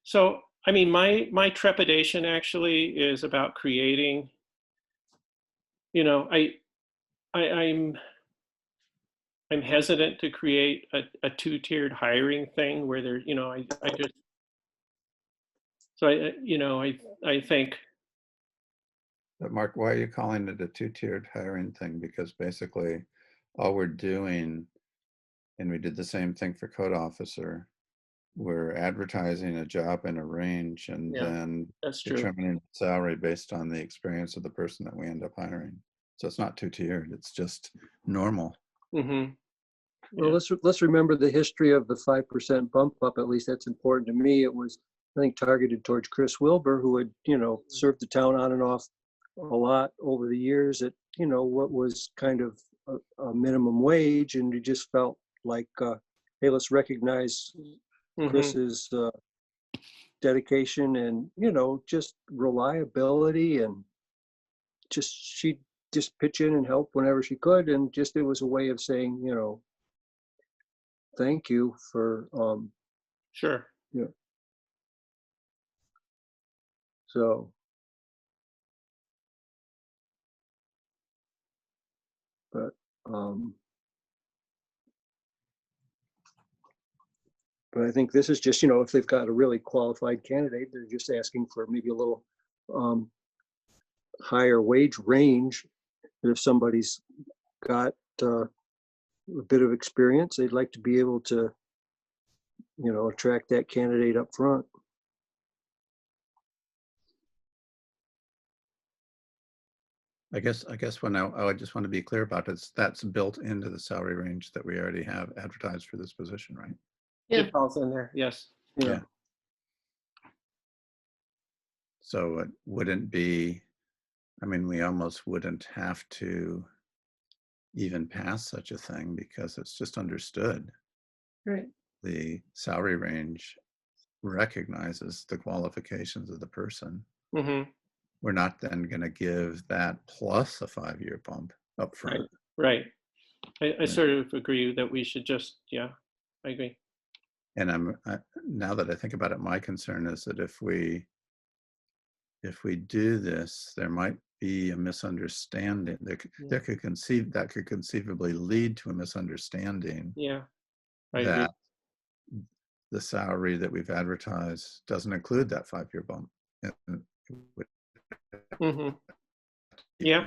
So, I mean, my trepidation actually is about creating, you know, I'm hesitant to create a two-tiered hiring thing where there, you know, I just, so I think, But Mark, why are you calling it a two-tiered hiring thing? Because basically all we're doing, and we did the same thing for code officer, we're advertising a job in a range and Yeah, then that's true. determining salary based on the experience of the person that we end up hiring. So it's not two-tiered, it's just normal. Mm-hmm. Well, Yeah. let's remember the history of the 5% bump up. At least that's important to me. It was, I think, targeted towards Chris Wilbur, who had, served the town on and off a lot over the years at, what was kind of a minimum wage. And we just felt like, hey, let's recognize Mm-hmm. Chris's dedication and, just reliability, and she'd just pitch in and help whenever she could. And just, it was a way of saying, thank you for, Sure. so. But I think this is just, if they've got a really qualified candidate, they're just asking for maybe a little higher wage range. If somebody's got a bit of experience, they'd like to be able to, attract that candidate up front. I guess when I just want to be clear about it, that's built into the salary range that we already have advertised for this position, right? Yeah. It falls in there. Yes. Yeah. So it wouldn't be, I mean, we almost wouldn't have to even pass such a thing because it's just understood. Right. The salary range recognizes the qualifications of the person. Mm-hmm. We're not then going to give that plus a 5-year bump up front. Right. I sort of agree that we should just, yeah, I agree. And now that I think about it, my concern is that if we do this, there might be a misunderstanding. That could conceivably lead to a misunderstanding. Yeah, I agree. That the salary that we've advertised doesn't include that 5-year bump. Mm-hmm. Yeah,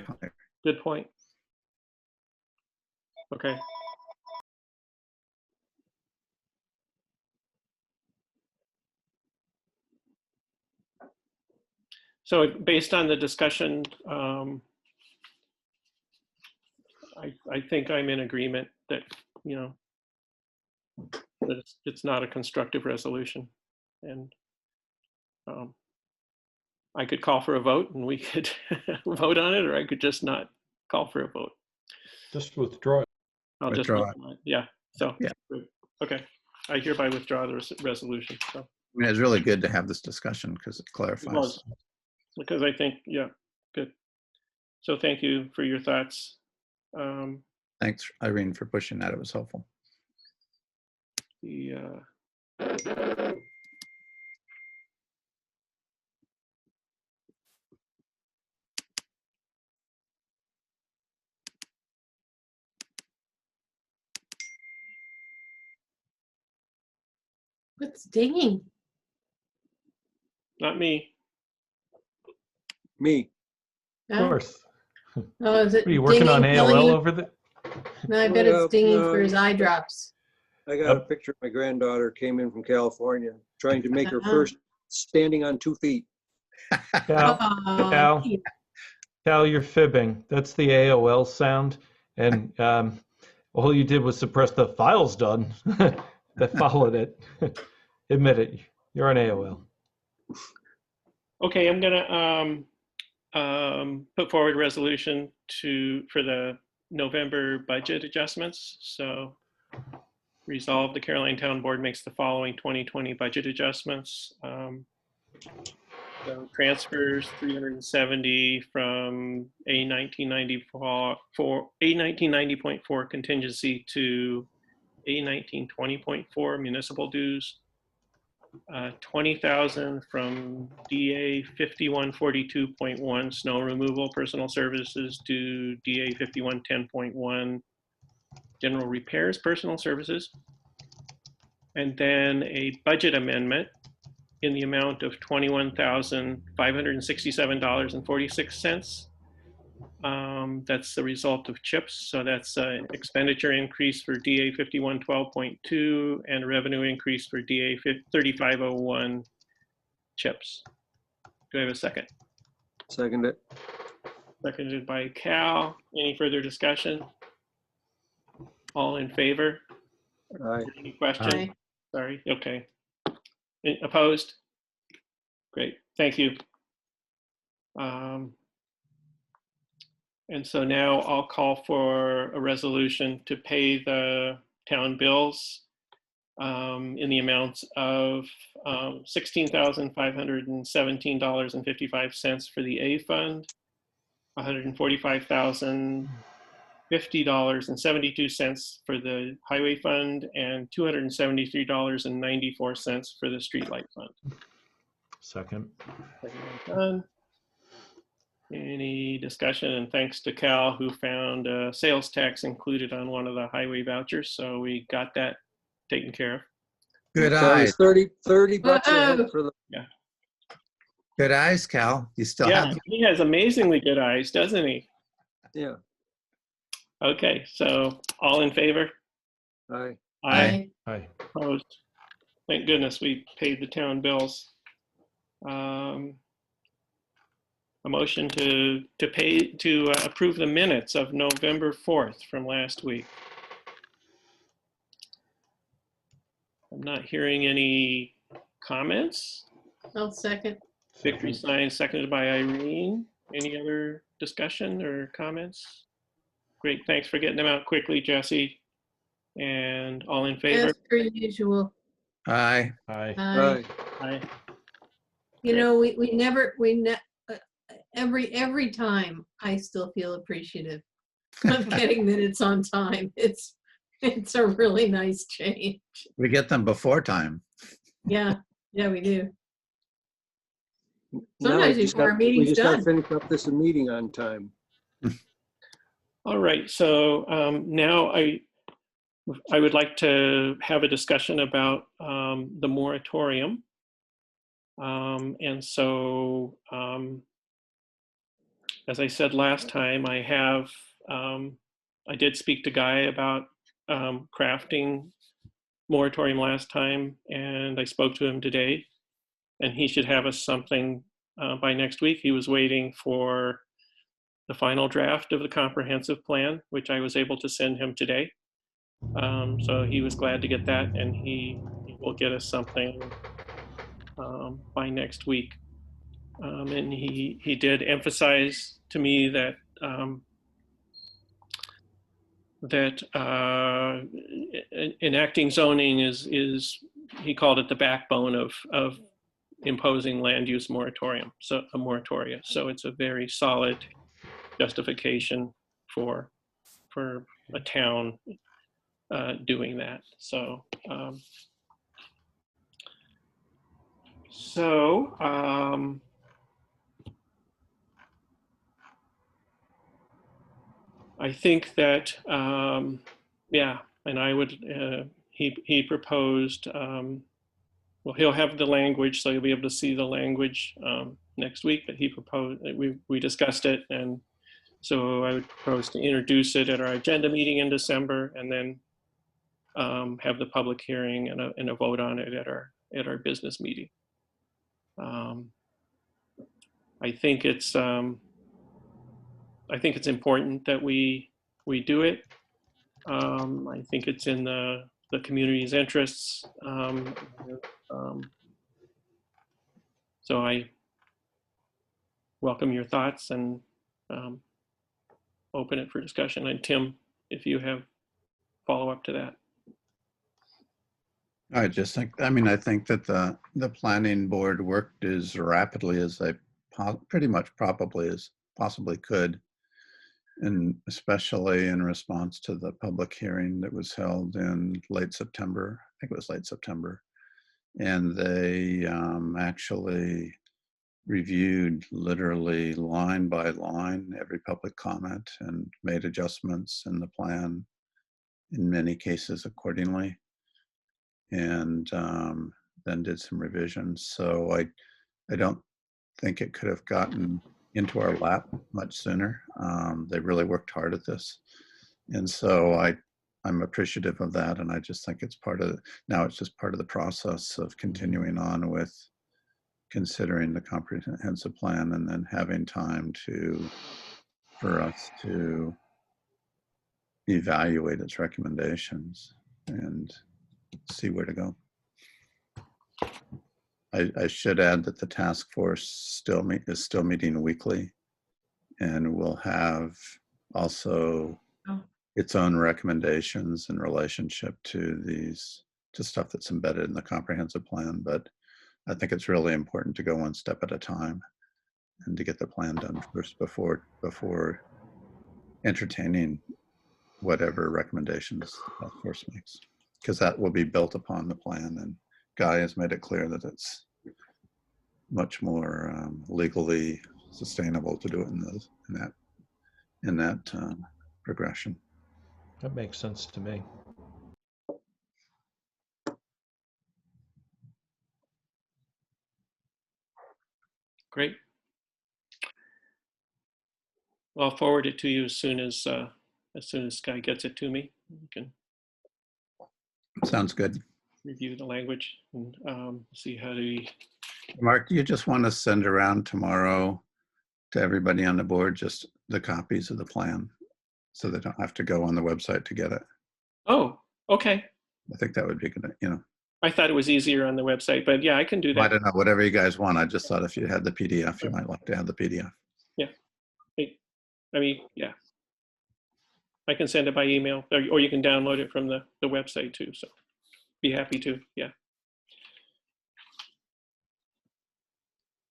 good point. Okay. So based on the discussion, I think I'm in agreement that, that it's not a constructive resolution. And I could call for a vote and we could vote on it, or I could just not call for a vote. Just withdraw it. I'll just Withdraw it. withdraw it. Yeah. So, Yeah. Okay. I hereby withdraw the resolution. So. I mean, it's really good to have this discussion because it clarifies. It was, because I think, yeah, good. So thank you for your thoughts. Thanks, Irene, for pushing that. It was helpful. What's dinging? Not me. Me. Of course. Oh, is it Are you working on dinging, AOL billing? over the? No, I bet it's Well, dinging no, for his eye drops. I got a Yep. picture of my granddaughter came in from California, trying to make her Uh-huh. first standing on 2 feet. Cal, Oh, Cal, Cal, you're fibbing. That's the AOL sound, and all you did was suppress the files done that followed it. Admit it. You're on AOL. Okay, I'm gonna put forward a resolution for the November budget adjustments. So resolve, the Caroline Town Board makes the following 2020 budget adjustments. So transfers 370 from A 1990.4 contingency to A 1920.4 municipal dues. 20,000 from DA 5142.1 snow removal personal services to DA 5110.1 general repairs personal services. And then a budget amendment in the amount of $21,567.46. That's the result of CHIPS. So that's an expenditure increase for DA 5112.2 and a revenue increase for DA 3501 CHIPS. Do I have a second? Second it. Seconded by Cal. Any further discussion? All in favor? Aye. Any questions? Aye. Sorry, okay. Opposed? Great, thank you. And so now I'll call for a resolution to pay the town bills in the amounts of $16,517.55 for the A fund, $145,050.72 for the highway fund, and $273.94 for the streetlight fund. Second. Done. Any discussion? And thanks to Cal, who found sales tax included on one of the highway vouchers. So we got that taken care of. Good So eyes. it's 30 bucks ahead for the, Good eyes, Cal. You still Yeah, have. he has amazingly good eyes, doesn't he? yeah. Okay, so all in favor? Aye. Aye. Aye. Opposed? Thank goodness we paid the town bills. A motion to approve the minutes of November 4th from last week. I'm not hearing any comments. I'll second. Victory sign seconded by Irene. Any other discussion or comments? Great, thanks for getting them out quickly, Jesse. And all in favor? As per usual. Aye. Aye. Aye. Aye. You know, every time I still feel appreciative of getting minutes on time. It's a really nice change. We get them before time. Yeah, we do. Now Sometimes we just before our got- we meeting's just got to done. finish up this meeting on time. All right, so now I would like to have a discussion about the moratorium. And so, as I said last time, I did speak to Guy about crafting moratorium last time, and I spoke to him today, and he should have us something by next week. He was waiting for the final draft of the comprehensive plan, which I was able to send him today. So he was glad to get that, and he will get us something by next week. And he did emphasize to me that enacting zoning is he called it the backbone of imposing land use moratorium, so a moratoria. So it's a very solid justification for a town doing that. So I think that and I would he proposed well, he'll have the language, so you'll be able to see the language next week, but he proposed, we discussed it, and So I would propose to introduce it at our agenda meeting in December, and then have the public hearing and a vote on it at our business meeting. I think it's important that we do it. I think it's in the community's interests. So I welcome your thoughts and open it for discussion. And Tim, if you have follow-up to that. I just think, I mean, I think that the planning board worked as rapidly as they pretty much probably as possibly could, and especially in response to the public hearing that was held in late September. I think it was late September. And they actually reviewed literally line by line every public comment and made adjustments in the plan in many cases accordingly, and then did some revisions. So I don't think it could have gotten into our lap much sooner. They really worked hard at this. And so I'm appreciative of that. And I just think it's now it's just part of the process of continuing on with considering the comprehensive plan and then having time for us to evaluate its recommendations and see where to go. I should add that the task force is still meeting weekly, and will have also its own recommendations in relationship to stuff that's embedded in the comprehensive plan. But I think it's really important to go one step at a time and to get the plan done first before entertaining whatever recommendations the task force makes, because that will be built upon the plan. And Guy has made it clear that it's much more legally sustainable to do it in that progression. That makes sense to me. Great. Well, I'll forward it to you as soon as Guy gets it to me. You can Sounds good. review the language and see how to. Mark, do you just want to send around tomorrow to everybody on the board just the copies of the plan so they don't have to go on the website to get it? Oh, okay. I think that would be good, I thought it was easier on the website, but yeah, I can do that. I don't know, whatever you guys want. I just thought if you had the PDF, you might like to have the PDF. Yeah. I mean, yeah. I can send it by email, or you can download it from the website too. So be happy to, yeah.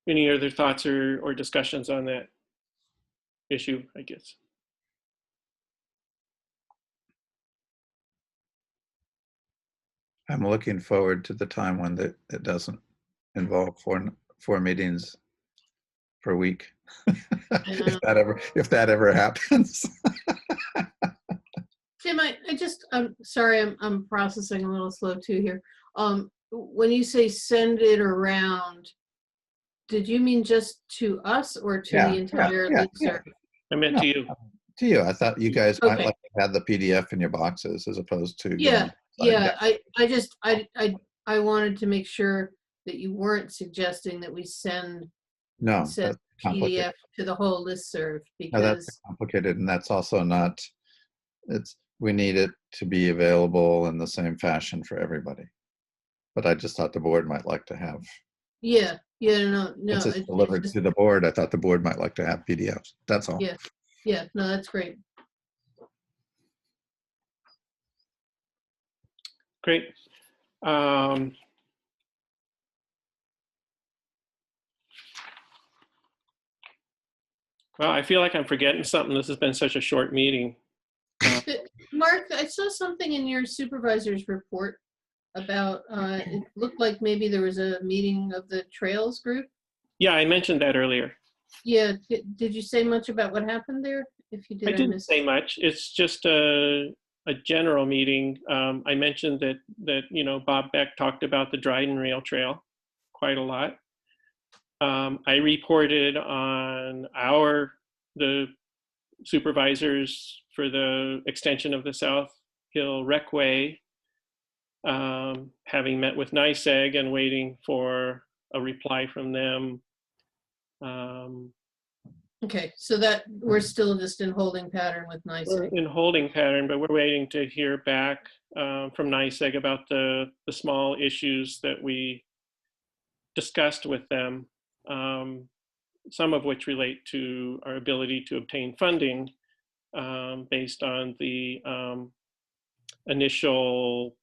Any other thoughts or discussions on that issue, I guess? I'm looking forward to the time when it doesn't involve four meetings per week. if that ever happens. Tim, I'm sorry, I'm processing a little slow too here. When you say send it around, did you mean just to us or to the entire listserv? I meant to you. To you. I thought you guys might like to have the PDF in your boxes as opposed to. I wanted to make sure that you weren't suggesting that we send PDF to the whole listserv, because that's complicated, and that's also not. We need it to be available in the same fashion for everybody. But I just thought the board might like to have. No. Once it's delivered to the board, I thought the board might like to have PDFs. That's all. Yeah. No, that's great. Great. Well, I feel like I'm forgetting something. This has been such a short meeting. Mark, I saw something in your supervisor's report about, it looked like maybe there was a meeting of the Trails group. Yeah, I mentioned that earlier. Yeah, did you say much about what happened there? If you did, I didn't say much. It's just a general meeting. I mentioned that Bob Beck talked about the Dryden Rail Trail quite a lot. I reported on the supervisors for the extension of the South Hill Recway, having met with NYSEG and waiting for a reply from them. Okay, so that we're still just in holding pattern with We're NYSEG. in holding pattern, but we're waiting to hear back from NYSEG about the small issues that we discussed with them, some of which relate to our ability to obtain funding based on the initial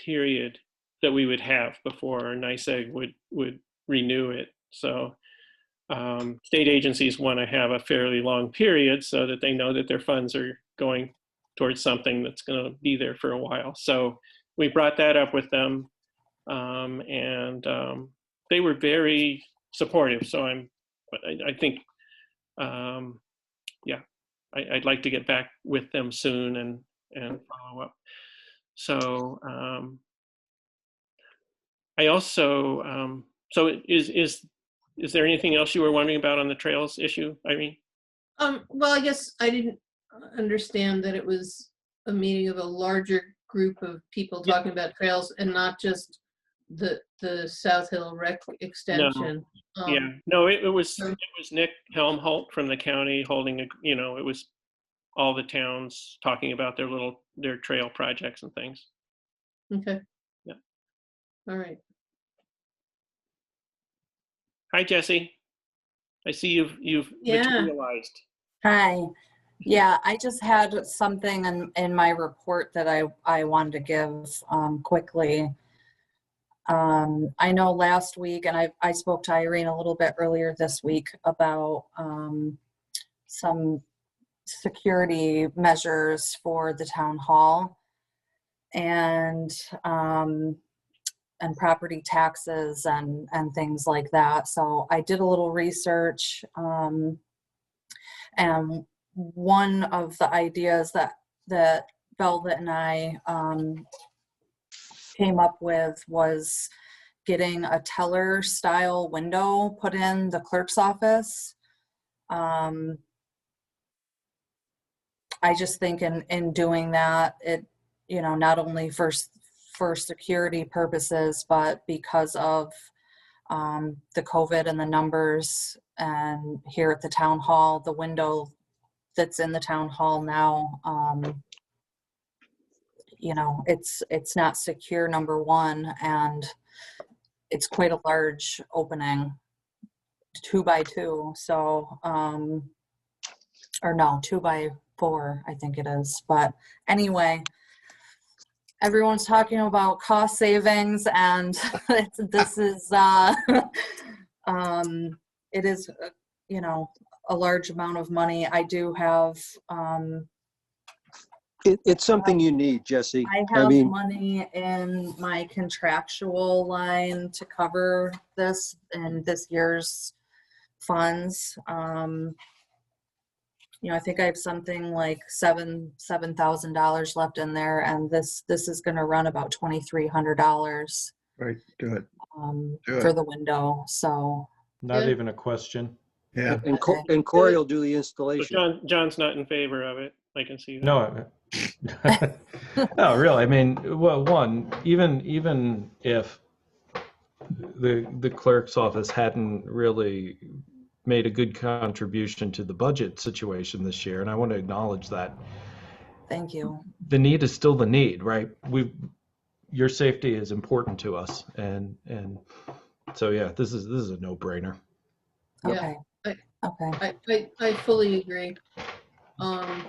period that we would have before NYSEG would renew it. So state agencies want to have a fairly long period so that they know that their funds are going towards something that's going to be there for a while. So we brought that up with them, and they were very supportive. So I think, yeah, I'd like to get back with them soon and follow up. So I also, so is there anything else you were wondering about on the trails issue, Irene? Well, I guess I didn't understand that it was a meeting of a larger group of people talking about trails and not just the South Hill Rec extension. Yeah, no, it was Nick Helmholt from the county holding it was all the towns talking about their trail projects and things. Okay. Yeah. All right. Hi, Jesse. I see you've Yeah. materialized. Hi. Yeah, I just had something in my report that I wanted to give quickly. I know last week, and I spoke to Irene a little bit earlier this week about some security measures for the town hall and property taxes and things like that. So I did a little research, and one of the ideas that Velvet and I came up with was getting a teller style window put in the clerk's office. I just think in doing that, it, not only for security purposes, but because of the COVID and the numbers, and here at the town hall, the window that's in the town hall now, it's not secure, number one, and it's quite a large opening, 2 by 2. So, or no, 2 by 4, I think it is. But anyway, everyone's talking about cost savings, and this is, it is, a large amount of money. I do have, It's something you need, Jesse. I have money in my contractual line to cover this in this year's funds. I think I have something like $7,000 left in there, and this is going to run about $2,300. Right, do it. For the window. So Not even a question. Yeah. And Corey will do the installation. So John's not in favor of it. I can see that. No, no, really. I mean, well, one, even if the clerk's office hadn't really made a good contribution to the budget situation this year, and I want to acknowledge that. Thank you. The need is still the need, right? Your safety is important to us, and so yeah, this is a no-brainer. Okay. Yeah, Okay. I fully agree. And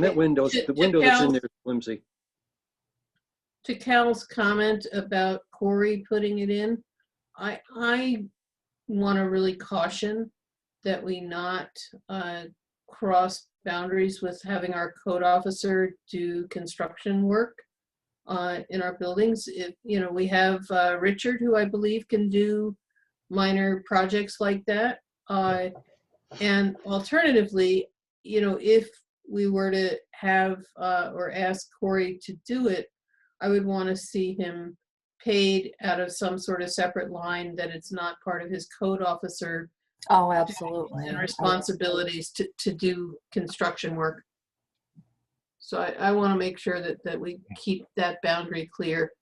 that window that's in there is flimsy. To Cal's comment about Corey putting it in, I want to really caution that we not cross boundaries with having our code officer do construction work in our buildings. If we have Richard, who I believe can do minor projects like that, and alternatively, if we were to have or ask Corey to do it, I would want to see him paid out of some sort of separate line, that it's not part of his code officer Oh, absolutely. and responsibilities to do construction work. So I want to make sure that we keep that boundary clear,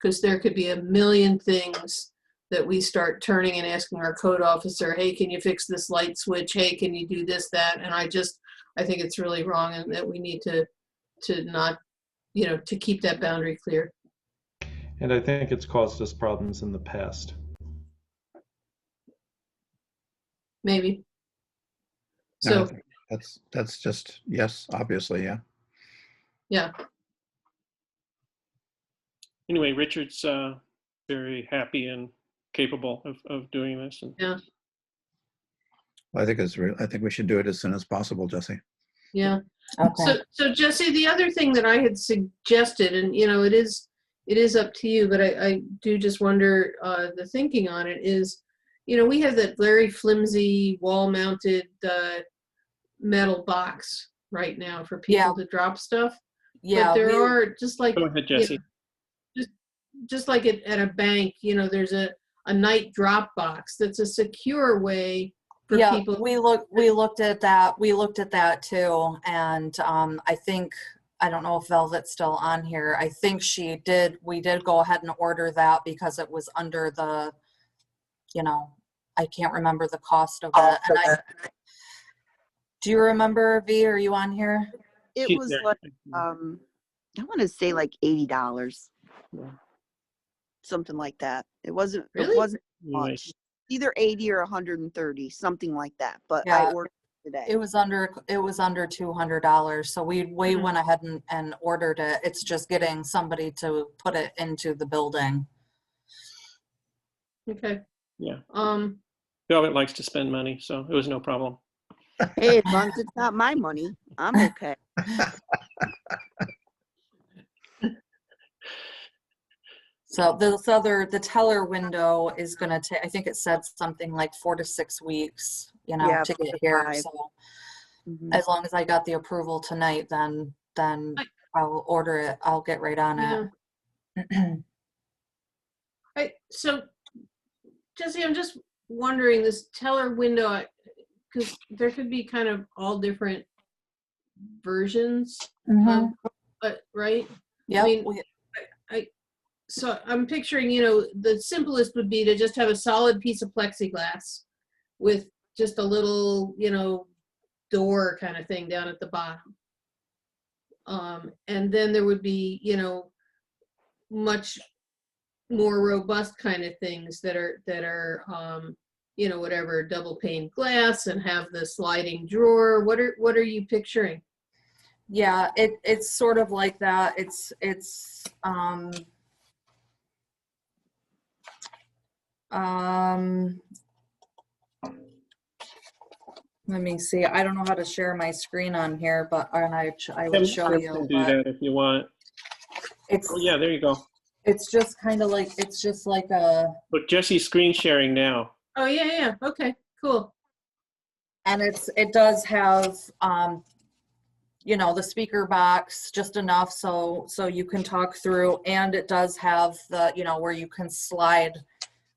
because there could be a million things that we start turning and asking our code officer, hey, can you fix this light switch? Hey, can you do this, that? And I think it's really wrong, and that we need to not, to keep that boundary clear. And I think it's caused us problems in the past. Maybe. No, I So, think that's just, yes, obviously, yeah. yeah. Anyway, Richard's very happy and capable of doing this. And Yeah. Well, I think I think we should do it as soon as possible, Jesse. Yeah. Okay. So Jesse, the other thing that I had suggested, and it is up to you, but I do just wonder the thinking on it is, we have that very flimsy wall-mounted metal box right now for people to drop stuff. Yeah. But there are, just like, go ahead, Jesse. just like at a bank, there's a night drop box that's a secure way for people. We looked at that. We looked at that too. And I don't know if Velvet's still on here. I think we did go ahead and order that because it was under the, I can't remember the cost of it. And do you remember, V? Are you on here? It Keep was there. like, I want to say like $80. Yeah. Something like that. It wasn't Nice. much. Either 80 or 130, something like that. But Yeah. I ordered it today. It was under $200. So we went ahead and ordered it. It's just getting somebody to put it into the building. Okay. Yeah. Velvet likes to spend money, so it was no problem. Hey, as long as it's not my money, I'm okay. So the teller window is going to take, I think it said something like 4 to 6 weeks, Yeah, to 4 get to here. 5. So Mhm. as long as I got the approval tonight, then I'll order it. I'll get right on it. So, Jesse, I'm just wondering, this teller window, because there could be kind of all different versions, but right? Yeah. I mean, so I'm picturing, the simplest would be to just have a solid piece of plexiglass with just a little, door kind of thing down at the bottom. And then there would be, much more robust kind of things that are whatever, double pane glass and have the sliding drawer. What are you picturing? Yeah, it's sort of like that. Let me see. I don't know how to share my screen on here, but I will show You you. can do that if you want. Oh, yeah, there you go. It's just kind of like, it's just like a. But Jesse's screen sharing now. Oh, yeah. Okay, cool. And it does have, the speaker box just enough so you can talk through, and it does have the, where you can slide.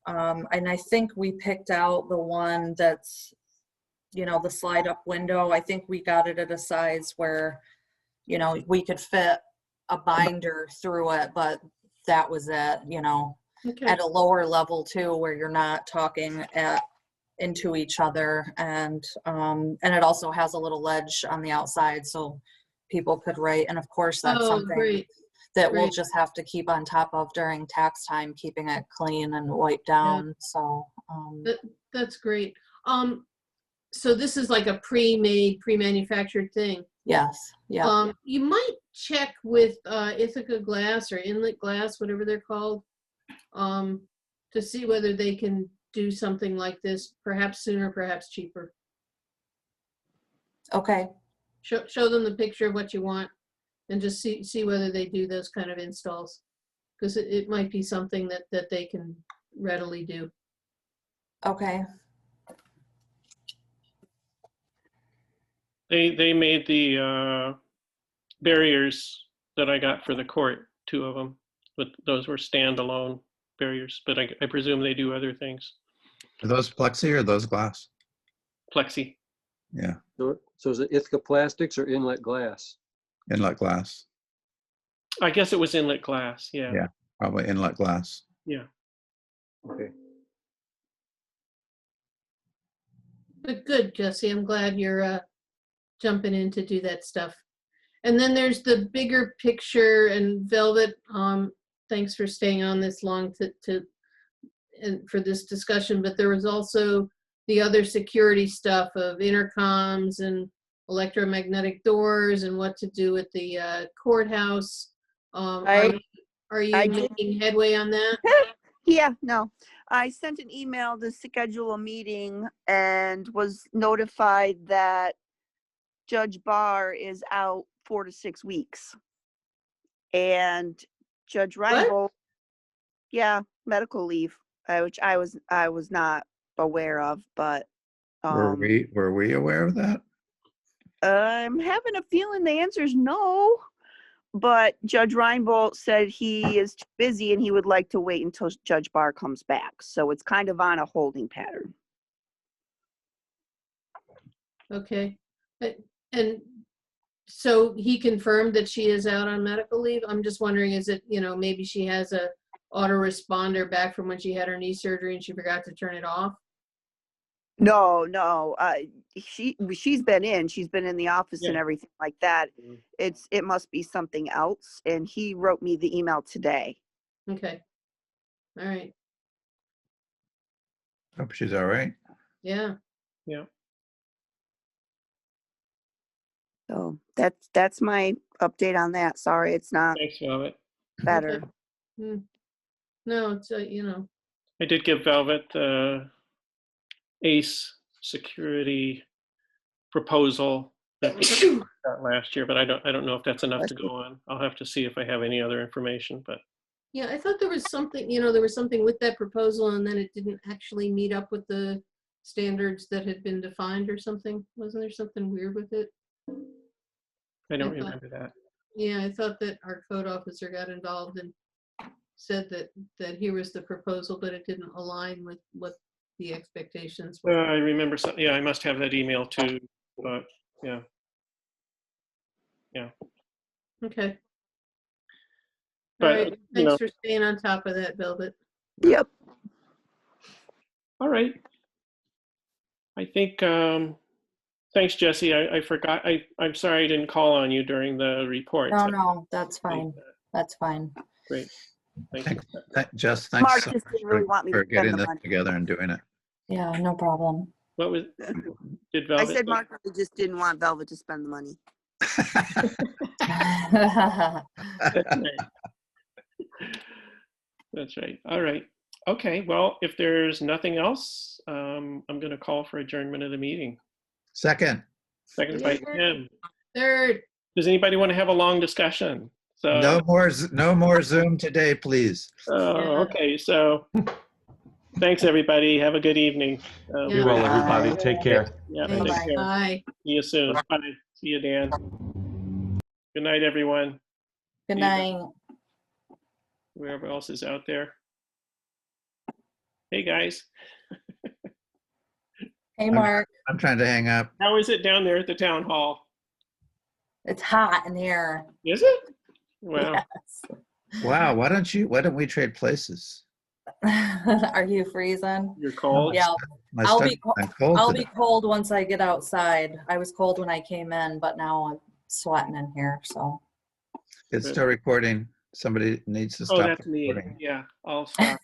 And I think we picked out the one that's, the slide up window. I think we got it at a size where, we could fit a binder through it, but that was it, Okay. at a lower level too, where you're not talking into each other. And it also has a little ledge on the outside so people could write. And of course, that's something great. that we'll Great. just have to keep on top of during tax time, keeping it clean and wiped down. So, That's great. So this is like a pre-made, pre-manufactured thing. yes. Yeah. You might check with Ithaca Glass or Inlet Glass, whatever they're called, to see whether they can do something like this, perhaps sooner, perhaps cheaper. Okay. Show them the picture of what you want, and just see whether they do those kind of installs, because it might be something that they can readily do. Okay. They made the barriers that I got for the court, 2 of them, but those were standalone barriers, but I presume they do other things. Are those plexi or those glass? plexi. Yeah, So is it Ithaca Plastics or Inlet Glass? inlet glass. I guess it was inlet glass. Yeah. Yeah. Probably inlet glass. Yeah. Okay. But good, Jesse. I'm glad you're jumping in to do that stuff. And then there's the bigger picture, and Velvet, thanks for staying on this long and for this discussion, but there was also the other security stuff of intercoms and electromagnetic doors and what to do with the courthouse. Are you I did- making headway on that? Yeah, no. I sent an email to schedule a meeting and was notified that Judge Barr is out 4 to 6 weeks. And Judge Reinbold, yeah, medical leave, which I was not aware of, but Were we aware of that? I'm having a feeling the answer is no. But Judge Reinbold said he is too busy and he would like to wait until Judge Barr comes back. So it's kind of on a holding pattern. Okay. And so he confirmed that she is out on medical leave. I'm just wondering, is it, maybe she has a autoresponder back from when she had her knee surgery and she forgot to turn it off? No. She's been in the office and everything like that. It must be something else. And he wrote me the email today. Okay. All right. Hope she's all right. Yeah. Yeah. So that's my update on that. Sorry, it's not Thanks, Velvet. better. Okay. No, it's, I did give Velvet the ACE security proposal that we got last year, but I don't know if that's enough to go on. I'll have to see if I have any other information, but yeah, I thought there was something, there was something with that proposal and then it didn't actually meet up with the standards that had been defined or something. Wasn't there something weird with it? I don't I thought- remember that. Yeah, I thought that our code officer got involved and said that here was the proposal, but it didn't align with what the expectations were. I remember something. Yeah, I must have that email too, but yeah. Okay. All But, right. Thanks for staying on top of that, Velvet. Yep. All right. I think, thanks, Jesse. I forgot. I'm sorry I didn't call on you during the report. No, that's fine. That's fine. Great. Thank you. Jess, thanks Mark so just much didn't really want me to for spend getting the this money. together and doing it. Yeah, no problem. What was, did I Velvet? said Mark really just didn't want Velvet to spend the money. That's right. That's right. All right. Okay. Well, if there's nothing else, I'm going to call for adjournment of the meeting. Second, Seconded by Yeah. Tim. Third. Does anybody want to have a long discussion? So, no more Zoom today, please. Okay. So thanks, everybody. Have a good evening. Yeah. Be well, everybody. Take care. Yeah. Thanks. Take care. Bye. See you soon. Bye. See you, Dan. Good night, everyone. Good See you. night. Whoever else is out there. Hey, guys. Hey, Mark. I'm trying to hang up. How is it down there at the town hall? It's hot in here. Is it? Wow. Yes. Wow, why don't we trade places? Are you freezing? You're cold? Yeah, My I'll stomach- be co- I'm cold I'll today. be cold once I get outside. I was cold when I came in, but now I'm sweating in here, so. It's still recording. Somebody needs to Oh, stop that's me. recording. Yeah, I'll stop.